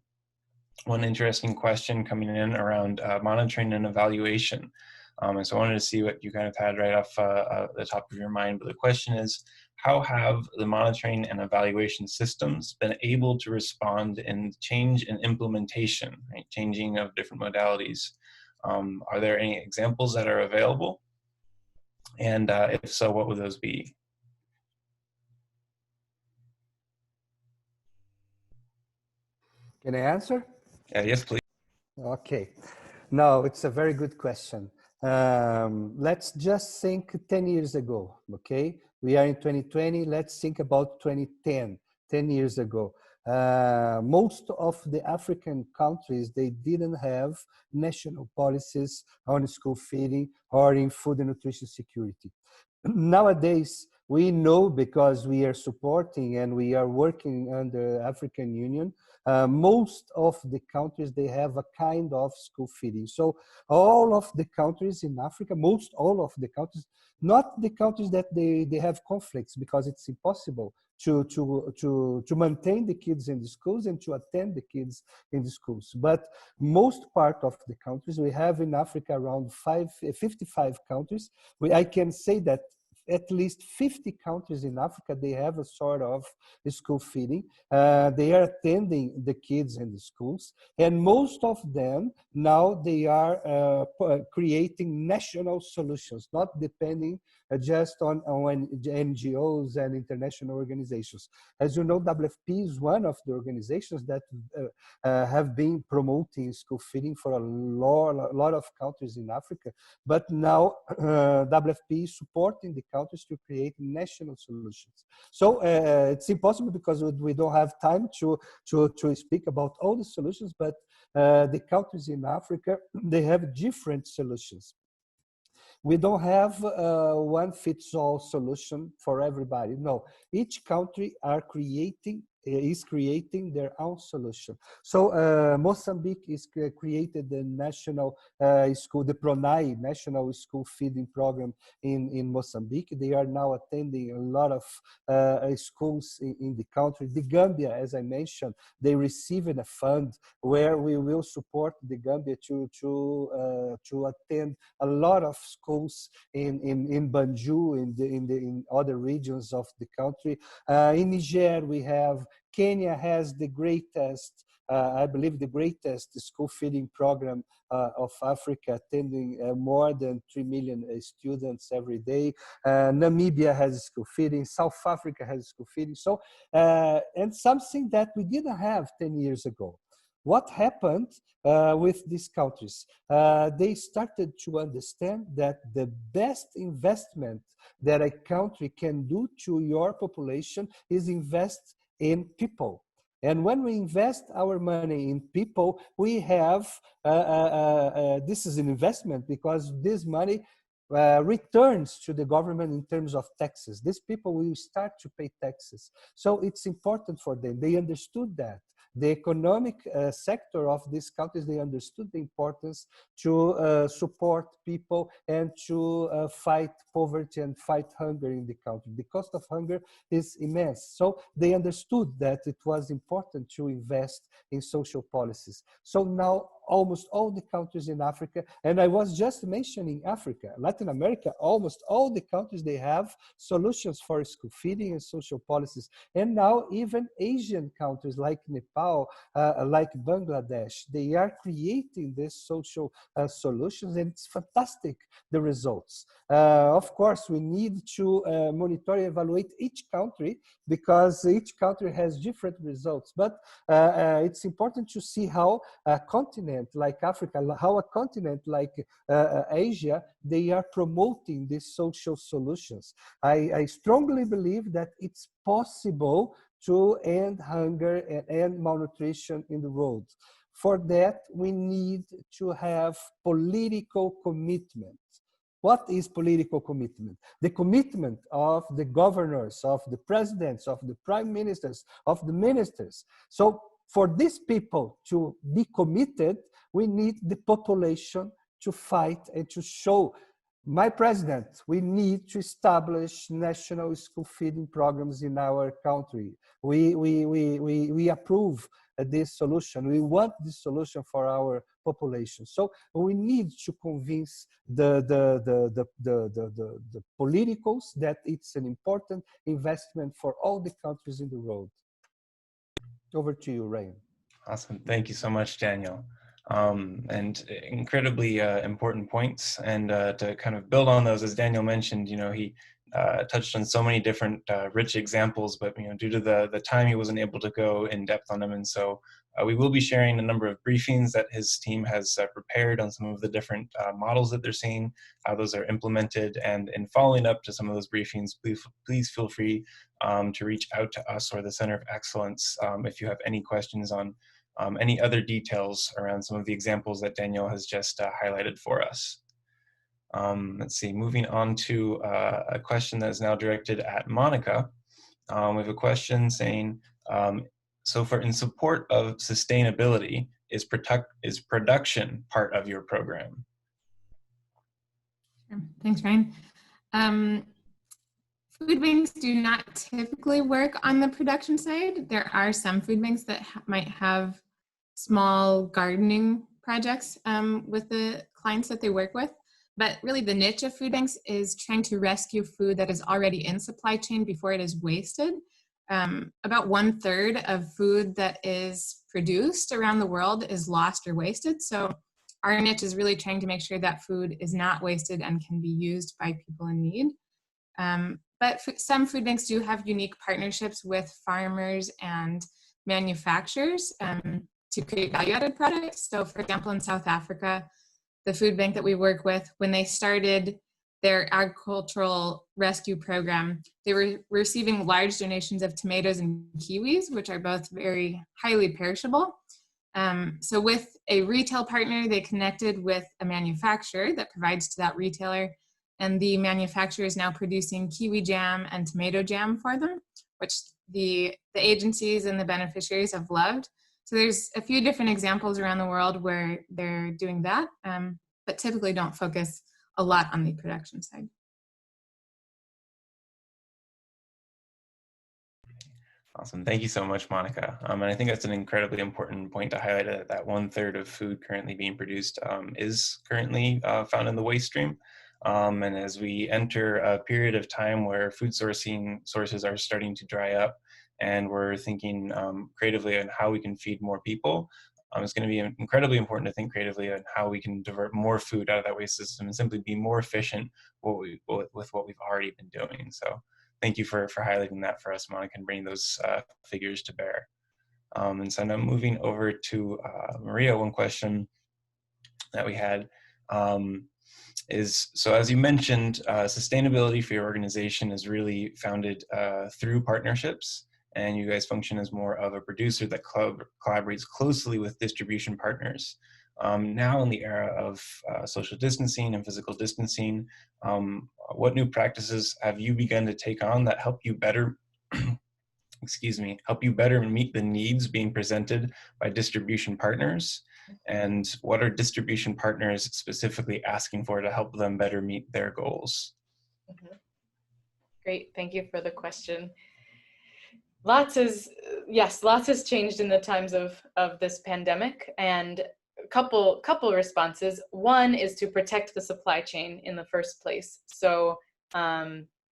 Speaker 1: one interesting question coming in around monitoring and evaluation. And so I wanted to see what you kind of had right off the top of your mind. But the question is, how have the monitoring and evaluation systems been able to respond in change and implementation, right? Changing of different modalities? Are there any examples that are available? And if so, what would those be?
Speaker 2: Can I answer?
Speaker 1: Yes, please.
Speaker 2: Okay. No, it's a very good question. Let's just think 10 years ago, okay? We are in 2020, let's think about 2010, 10 years ago. Most of the African countries, they didn't have national policies on school feeding or in food and nutrition security. Nowadays, we know, because we are supporting and we are working under African Union, most of the countries, they have a kind of school feeding. So all of the countries in Africa, most all of the countries, not the countries that they have conflicts, because it's impossible to maintain the kids in the schools and to attend the kids in the schools. But most part of the countries, we have in Africa around 55 countries. I can say that at least 50 countries in Africa, they have a sort of school feeding. They are attending the kids in the schools. And most of them, now they are creating national solutions, not depending just on NGOs and international organizations. As you know, WFP is one of the organizations that have been promoting school feeding for a lot of countries in Africa. But now WFP is supporting the countries to create national solutions. So it's impossible, because we don't have time to speak about all the solutions, but the countries in Africa, they have different solutions. We don't have one fits all solution for everybody. No, each country is creating their own solution. So Mozambique is created the national school, the PRONAI, National School Feeding Program in Mozambique. They are now attending a lot of schools in the country. The Gambia, as I mentioned, they received a fund where we will support the Gambia to attend a lot of schools in Banjul, in other regions of the country. In Niger, we have, Kenya has the greatest, I believe the greatest school feeding program of Africa, attending more than 3 million students every day. Namibia has school feeding, South Africa has school feeding. So, and something that we didn't have 10 years ago. What happened with these countries? They started to understand that the best investment that a country can do to your population is invest in people. And when we invest our money in people, we have, this is an investment, because this money returns to the government in terms of taxes. These people will start to pay taxes. So it's important for them. They understood that. The economic sector of these countries, they understood the importance to support people and to fight poverty and fight hunger in the country. The cost of hunger is immense. So they understood that it was important to invest in social policies. So now almost all the countries in Africa, and I was just mentioning Africa, Latin America, almost all the countries, they have solutions for school feeding and social policies. And now even Asian countries like Nepal, like Bangladesh, they are creating these social solutions, and it's fantastic, the results. Of course, we need to monitor and evaluate each country, because each country has different results. But it's important to see how a continent continent like Africa, how a continent like Asia, they are promoting these social solutions. I strongly believe that it's possible to end hunger and end malnutrition in the world. For that, we need to have political commitment. What is political commitment? The commitment of the governors, of the presidents, of the prime ministers, of the ministers. So for these people to be committed, we need the population to fight and to show. My president, we need to establish national school feeding programs in our country. We approve this solution. We want this solution for our population. So we need to convince the politicals that it's an important investment for all the countries in the world. Over to you, Ryan.
Speaker 1: Awesome. Thank you so much, Daniel. And incredibly important points. And to kind of build on those, as Daniel mentioned, he touched on so many different rich examples, but due to the time, he wasn't able to go in depth on them. And so we will be sharing a number of briefings that his team has prepared on some of the different models that they're seeing, how those are implemented. And in following up to some of those briefings, please feel free to reach out to us or the Center of Excellence if you have any questions on any other details around some of the examples that Daniel has just highlighted for us. Let's see, moving on to a question that is now directed at Monica. We have a question saying, in support of sustainability, is production part of your program?
Speaker 3: Sure. Thanks, Ryan. Food banks do not typically work on the production side. There are some food banks that might have small gardening projects with the clients that they work with. But really the niche of food banks is trying to rescue food that is already in supply chain before it is wasted. About 1/3 of food that is produced around the world is lost or wasted. So our niche is really trying to make sure that food is not wasted and can be used by people in need. But some food banks do have unique partnerships with farmers and manufacturers to create value-added products. So for example, in South Africa, the food bank that we work with, when they started their agricultural rescue program, they were receiving large donations of tomatoes and kiwis, which are both very highly perishable. So with a retail partner, they connected with a manufacturer that provides to that retailer, and the manufacturer is now producing kiwi jam and tomato jam for them, which the agencies and the beneficiaries have loved. So there's a few different examples around the world where they're doing that, but typically don't focus a lot on the production side.
Speaker 1: Awesome. Thank you so much, Monica. And I think that's an incredibly important point to highlight, that 1/3 of food currently being produced is currently found in the waste stream. And as we enter a period of time where food sources are starting to dry up, and we're thinking creatively on how we can feed more people, it's going to be incredibly important to think creatively on how we can divert more food out of that waste system and simply be more efficient with what we've already been doing. So thank you for highlighting that for us, Monica, and bringing those figures to bear. And so now moving over to Maria, one question that we had is, so as you mentioned, sustainability for your organization is really founded through partnerships, and you guys function as more of a producer that collaborates closely with distribution partners. Now in the era of social distancing and physical distancing, what new practices have you begun to take on that help you better, help you better meet the needs being presented by distribution partners? And what are distribution partners specifically asking for to help them better meet their goals?
Speaker 4: Mm-hmm. Great, thank you for the question. Lots has changed in the times of this pandemic, and a couple responses. One is to protect the supply chain in the first place. So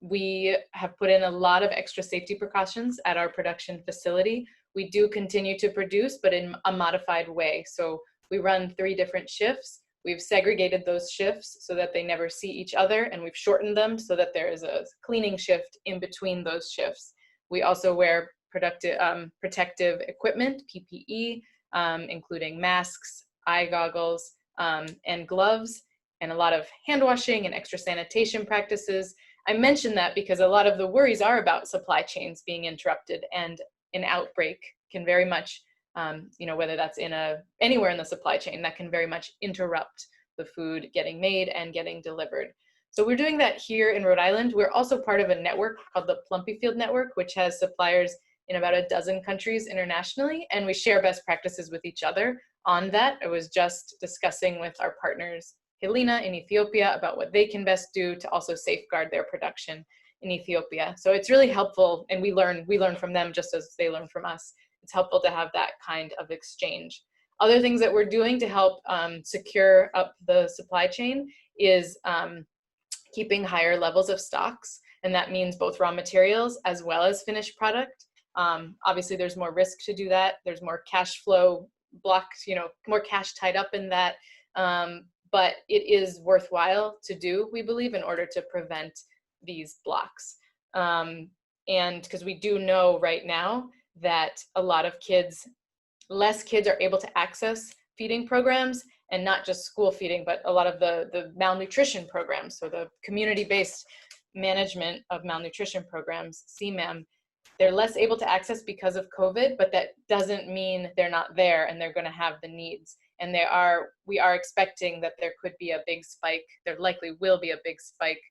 Speaker 4: we have put in a lot of extra safety precautions at our production facility. We do continue to produce, but in a modified way. So we run 3 different shifts. We've segregated those shifts so that they never see each other, and we've shortened them so that there is a cleaning shift in between those shifts. We also wear protective equipment, PPE, including masks, eye goggles, and gloves, and a lot of hand washing and extra sanitation practices. I mention that because a lot of the worries are about supply chains being interrupted, and an outbreak can very much, whether that's anywhere in the supply chain, that can very much interrupt the food getting made and getting delivered. So we're doing that here in Rhode Island. We're also part of a network called the Plumpyfield Network, which has suppliers in about a dozen countries internationally, and we share best practices with each other on that. I was just discussing with our partners, Helena in Ethiopia, about what they can best do to also safeguard their production in Ethiopia. So it's really helpful, and we learn from them just as they learn from us. It's helpful to have that kind of exchange. Other things that we're doing to help secure up the supply chain is keeping higher levels of stocks, and that means both raw materials as well as finished product. Obviously, there's more risk to do that. There's more cash flow blocks, more cash tied up in that. But it is worthwhile to do, we believe, in order to prevent these blocks. And because we do know right now that a lot of less kids are able to access feeding programs, and not just school feeding, but a lot of the malnutrition programs. So the community-based management of malnutrition programs, CMAM, they're less able to access because of COVID, but that doesn't mean they're not there and they're going to have the needs. And we are expecting that there could be a big spike. There likely will be a big spike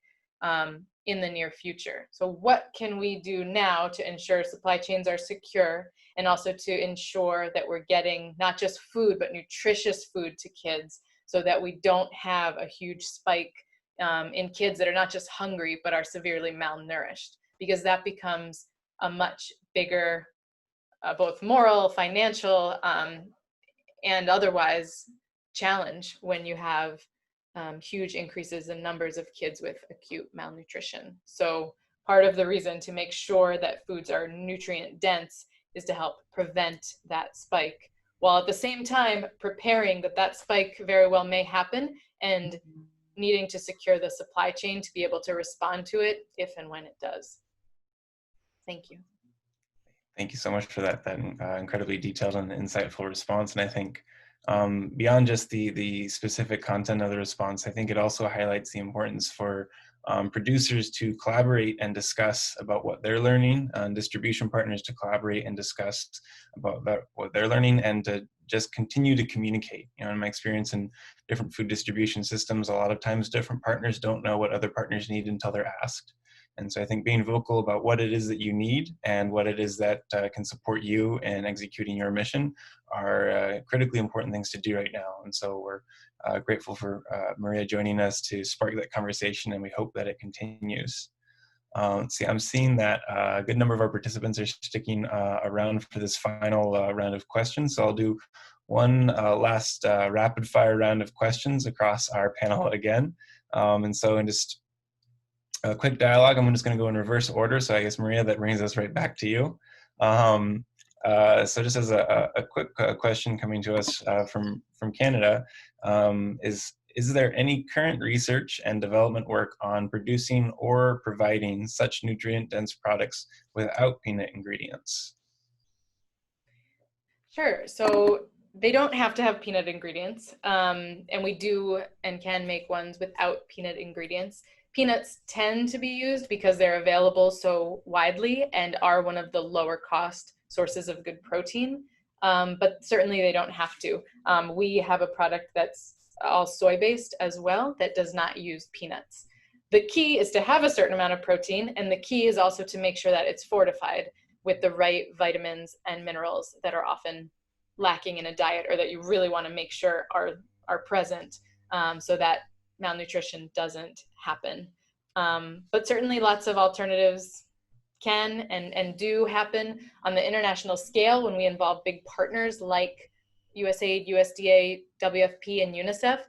Speaker 4: in the near future. So what can we do now to ensure supply chains are secure, and also to ensure that we're getting not just food, but nutritious food to kids, so that we don't have a huge spike in kids that are not just hungry, but are severely malnourished, because that becomes a much bigger, both moral, financial, and otherwise challenge when you have huge increases in numbers of kids with acute malnutrition. So part of the reason to make sure that foods are nutrient dense is to help prevent that spike, while at the same time preparing that spike very well may happen, and needing to secure the supply chain to be able to respond to it if and when it does. Thank you.
Speaker 1: Thank you so much for that incredibly detailed and insightful response. And I think beyond just the specific content of the response, I think it also highlights the importance for producers to collaborate and discuss about what they're learning, and distribution partners to collaborate and discuss about what they're learning, and to just continue to communicate. In my experience in different food distribution systems, a lot of times different partners don't know what other partners need until they're asked. And so I think being vocal about what it is that you need and what it is that can support you in executing your mission are critically important things to do right now. And so we're grateful for Maria joining us to spark that conversation, and we hope that it continues. Let's see, I'm seeing that a good number of our participants are sticking around for this final round of questions. So I'll do one last rapid fire round of questions across our panel again. And so in just a quick dialogue, I'm just going to go in reverse order. So I guess, Maria, that brings us right back to you. So just as a quick question coming to us from Canada, is there any current research and development work on producing or providing such nutrient-dense products without peanut ingredients?
Speaker 4: Sure. So they don't have to have peanut ingredients, and we do and can make ones without peanut ingredients. Peanuts tend to be used because they're available so widely and are one of the lower cost sources of good protein, but certainly they don't have to. We have a product that's all soy-based as well that does not use peanuts. The key is to have a certain amount of protein, and the key is also to make sure that it's fortified with the right vitamins and minerals that are often lacking in a diet, or that you really want to make sure are present, so that malnutrition doesn't happen. But certainly lots of alternatives can and do happen on the international scale when we involve big partners like USAID, USDA, WFP, and UNICEF.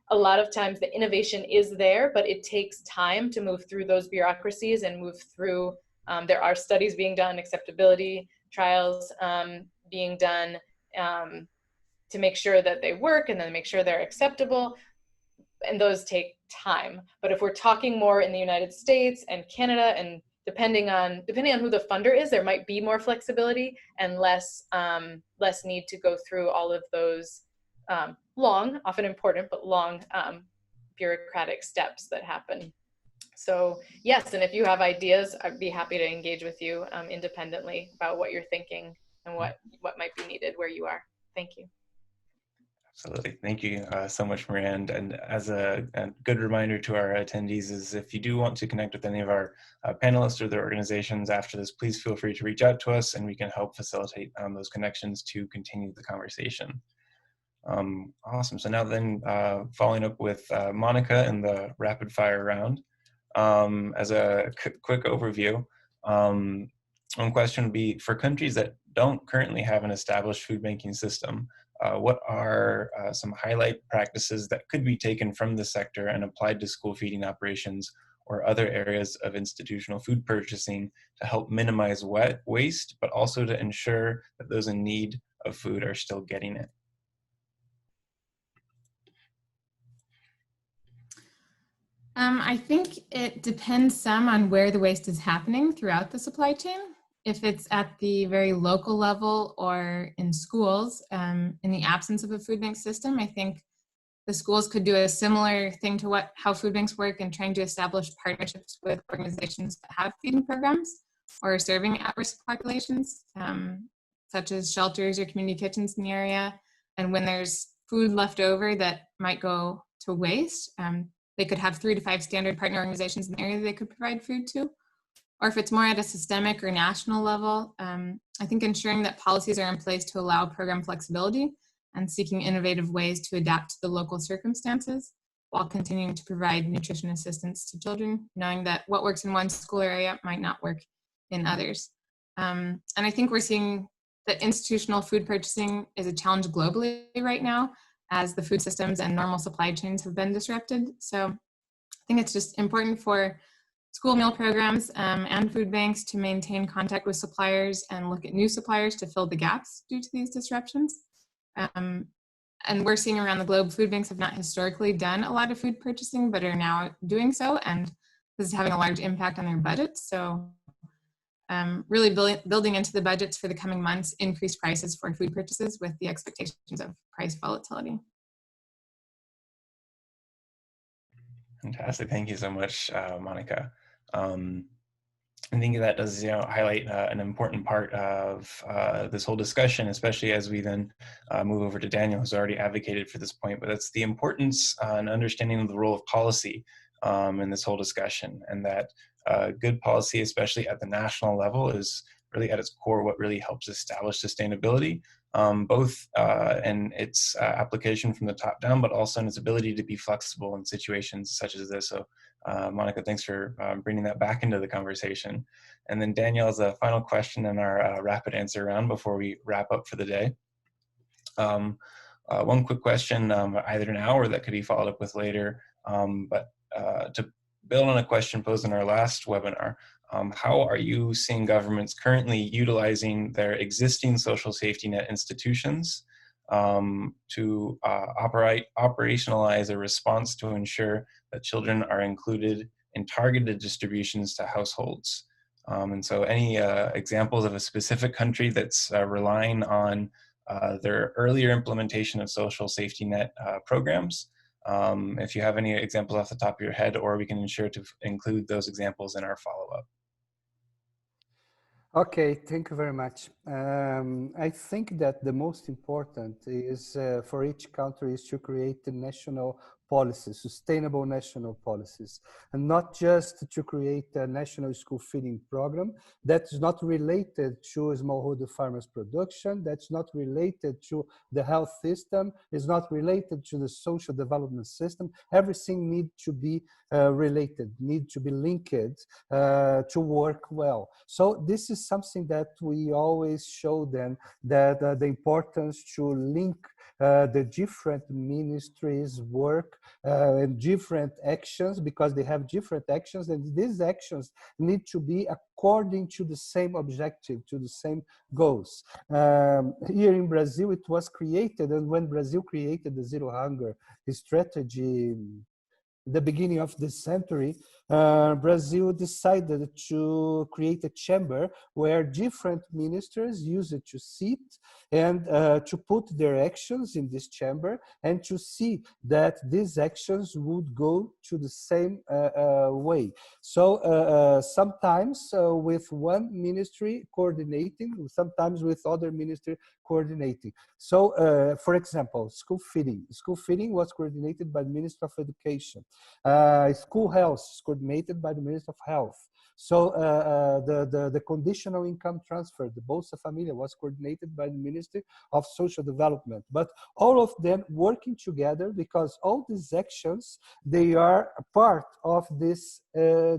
Speaker 4: A lot of times the innovation is there, but it takes time to move through those bureaucracies and move through, there are studies being done, acceptability trials being done to make sure that they work and then make sure they're acceptable. And those take time. But if we're talking more in the United States and Canada, and depending on who the funder is, there might be more flexibility and less need to go through all of those long, often important, but long bureaucratic steps that happen. So yes, and if you have ideas, I'd be happy to engage with you independently about what you're thinking and what might be needed where you are. Thank you.
Speaker 1: Absolutely. Thank you so much, Mirand. And as a good reminder to our attendees is if you do want to connect with any of our panelists or their organizations after this, please feel free to reach out to us and we can help facilitate those connections to continue the conversation. Awesome. So now then, following up with Monica in the rapid fire round, as a quick overview, one question would be, for countries that don't currently have an established food banking system, what are some highlight practices that could be taken from the sector and applied to school feeding operations or other areas of institutional food purchasing to help minimize waste, but also to ensure that those in need of food are still getting it?
Speaker 3: I think it depends some on where the waste is happening throughout the supply chain. If it's at the very local level or in schools, in the absence of a food bank system, I think the schools could do a similar thing to how food banks work in trying to establish partnerships with organizations that have feeding programs or serving at-risk populations, such as shelters or community kitchens in the area. And when there's food left over that might go to waste, they could have 3 to 5 standard partner organizations in the area they could provide food to. Or if it's more at a systemic or national level, I think ensuring that policies are in place to allow program flexibility and seeking innovative ways to adapt to the local circumstances while continuing to provide nutrition assistance to children, knowing that what works in one school area might not work in others. And I think we're seeing that institutional food purchasing is a challenge globally right now, as the food systems and normal supply chains have been disrupted. So I think it's just important for school meal programs and food banks to maintain contact with suppliers and look at new suppliers to fill the gaps due to these disruptions. And we're seeing around the globe, food banks have not historically done a lot of food purchasing, but are now doing so, and this is having a large impact on their budgets. So really building into the budgets for the coming months, increased prices for food purchases with the expectations of price volatility.
Speaker 1: Fantastic. Thank you so much, Monica. I think that does highlight an important part of this whole discussion, especially as we then move over to Daniel, who's already advocated for this point, but it's the importance and understanding of the role of policy in this whole discussion, and that good policy, especially at the national level, is really at its core what really helps establish sustainability, both in its application from the top down, but also in its ability to be flexible in situations such as this. So Monica, thanks for bringing that back into the conversation. And then Danielle, as a final question in our rapid answer round before we wrap up for the day. One quick question, either now or that could be followed up with later, but to build on a question posed in our last webinar, how are you seeing governments currently utilizing their existing social safety net institutions to operationalize a response to ensure that children are included in targeted distributions to households? And so any examples of a specific country that's relying on their earlier implementation of social safety net programs? If you have any examples off the top of your head, or we can ensure to include those examples in our follow-up.
Speaker 2: Okay, thank you very much. I think that the most important is for each country is to create the national policies, sustainable national policies, and not just to create a national school feeding program that's not related to smallholder farmers production, that's not related to the health system, is not related to the social development system. Everything needs to be related, need to be linked to work well. So this is something that we always show them, that the importance to link the different ministries' work and different actions, because they have different actions, and these actions need to be according to the same objective, to the same goals. Here in Brazil, it was created, and when Brazil created the Zero Hunger strategy, the beginning of this century, Brazil decided to create a chamber where different ministers used to sit and to put their actions in this chamber and to see that these actions would go to the same way. So sometimes with one ministry coordinating, sometimes with other ministry coordinating. So for example, school feeding. School feeding was coordinated by the Minister of Education. School health is coordinated by the Minister of Health. So the conditional income transfer, the Bolsa Familia, was coordinated by the Ministry of Social Development. But all of them working together because all these actions, they are a part of this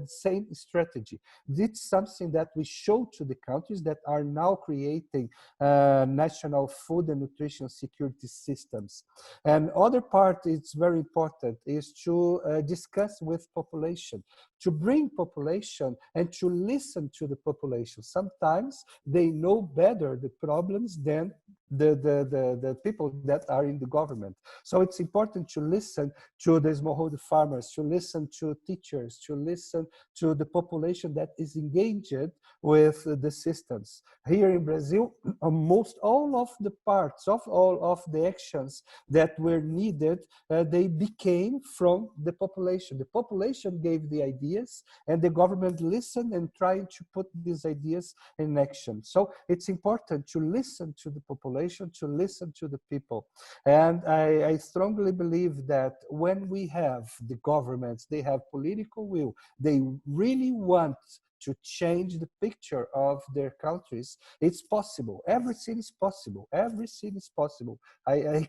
Speaker 2: same strategy. This is something that we show to the countries that are now creating national food and nutrition security systems. And other part, it's very important, is to discuss with population, to bring population and to listen to the population. Sometimes they know better the problems than the people that are in the government. So it's important to listen to the smallholder farmers, to listen to teachers, to listen to the population that is engaged with the systems. Here in Brazil, almost all of the parts of all of the actions that were needed, they became from the population. The population gave the ideas and the government listened and tried to put these ideas in action. So it's important to listen to the population, to listen to the people. And I strongly believe that when we have the governments, they have political will, they really want to change the picture of their countries, it's possible. Everything is possible. Everything is possible. I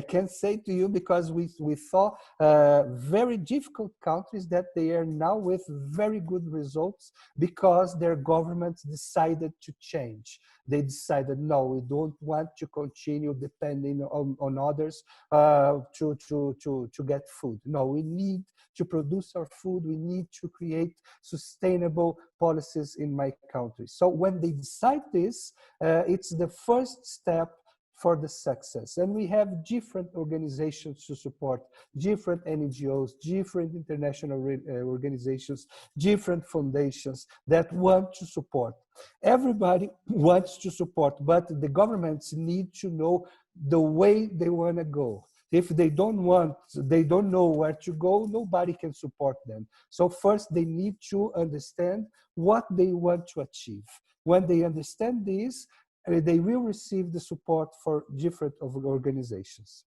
Speaker 2: can say to you because we saw very difficult countries that they are now with very good results because their governments decided to change. They decided, no, we don't want to continue depending on others to get food. No, we need to produce our food. We need to create sustainable policies in my country. So when they decide this, it's the first step for the success. And we have different organizations to support, different NGOs, different international organizations, different foundations that want to support. Everybody wants to support, but the governments need to know the way they want to go. If they don't know where to go, nobody can support them. So first they need to understand what they want to achieve. When they understand this, they will receive the support for different organizations.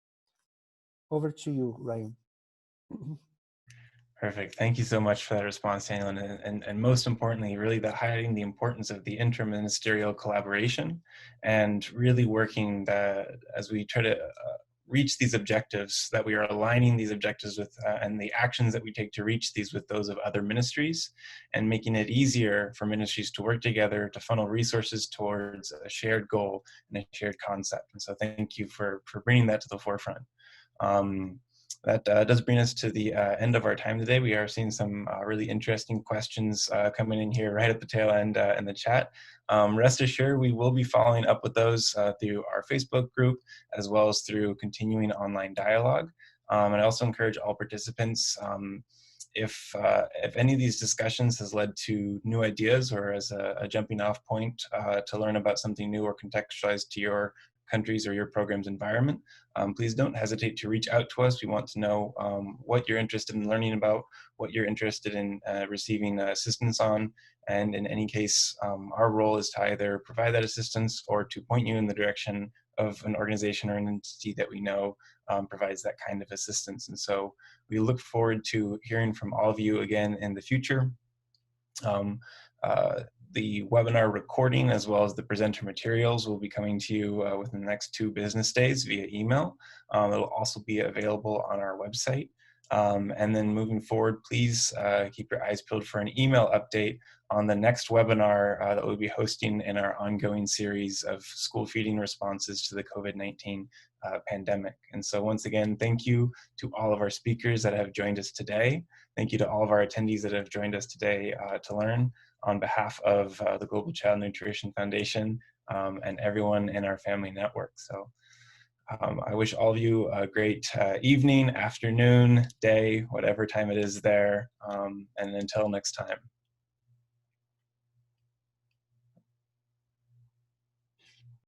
Speaker 2: Over to you, Ryan.
Speaker 1: Perfect. Thank you so much for that response, Daniel. And most importantly, really highlighting the importance of the interministerial collaboration and really working as we try to reach these objectives, that we are aligning these objectives with and the actions that we take to reach these with those of other ministries, and making it easier for ministries to work together to funnel resources towards a shared goal and a shared concept. And so thank you for bringing that to the forefront. That does bring us to the end of our time today. We are seeing some really interesting questions coming in here right at the tail end in the chat. Rest assured, we will be following up with those through our Facebook group, as well as through continuing online dialogue. And I also encourage all participants, if any of these discussions has led to new ideas or as a jumping off point to learn about something new or contextualized to your countries or your program's environment, please don't hesitate to reach out to us. We want to know what you're interested in learning about, what you're interested in receiving assistance on, and in any case, our role is to either provide that assistance or to point you in the direction of an organization or an entity that we know provides that kind of assistance. And so we look forward to hearing from all of you again in the future. The webinar recording as well as the presenter materials will be coming to you within the next 2 business days via email. It'll also be available on our website. And then moving forward, please keep your eyes peeled for an email update on the next webinar that we'll be hosting in our ongoing series of school feeding responses to the COVID-19 pandemic. And so once again, thank you to all of our speakers that have joined us today. Thank you to all of our attendees that have joined us today to learn. On behalf of the Global Child Nutrition Foundation and everyone in our family network. So I wish all of you a great evening, afternoon, day, whatever time it is there. And until next time.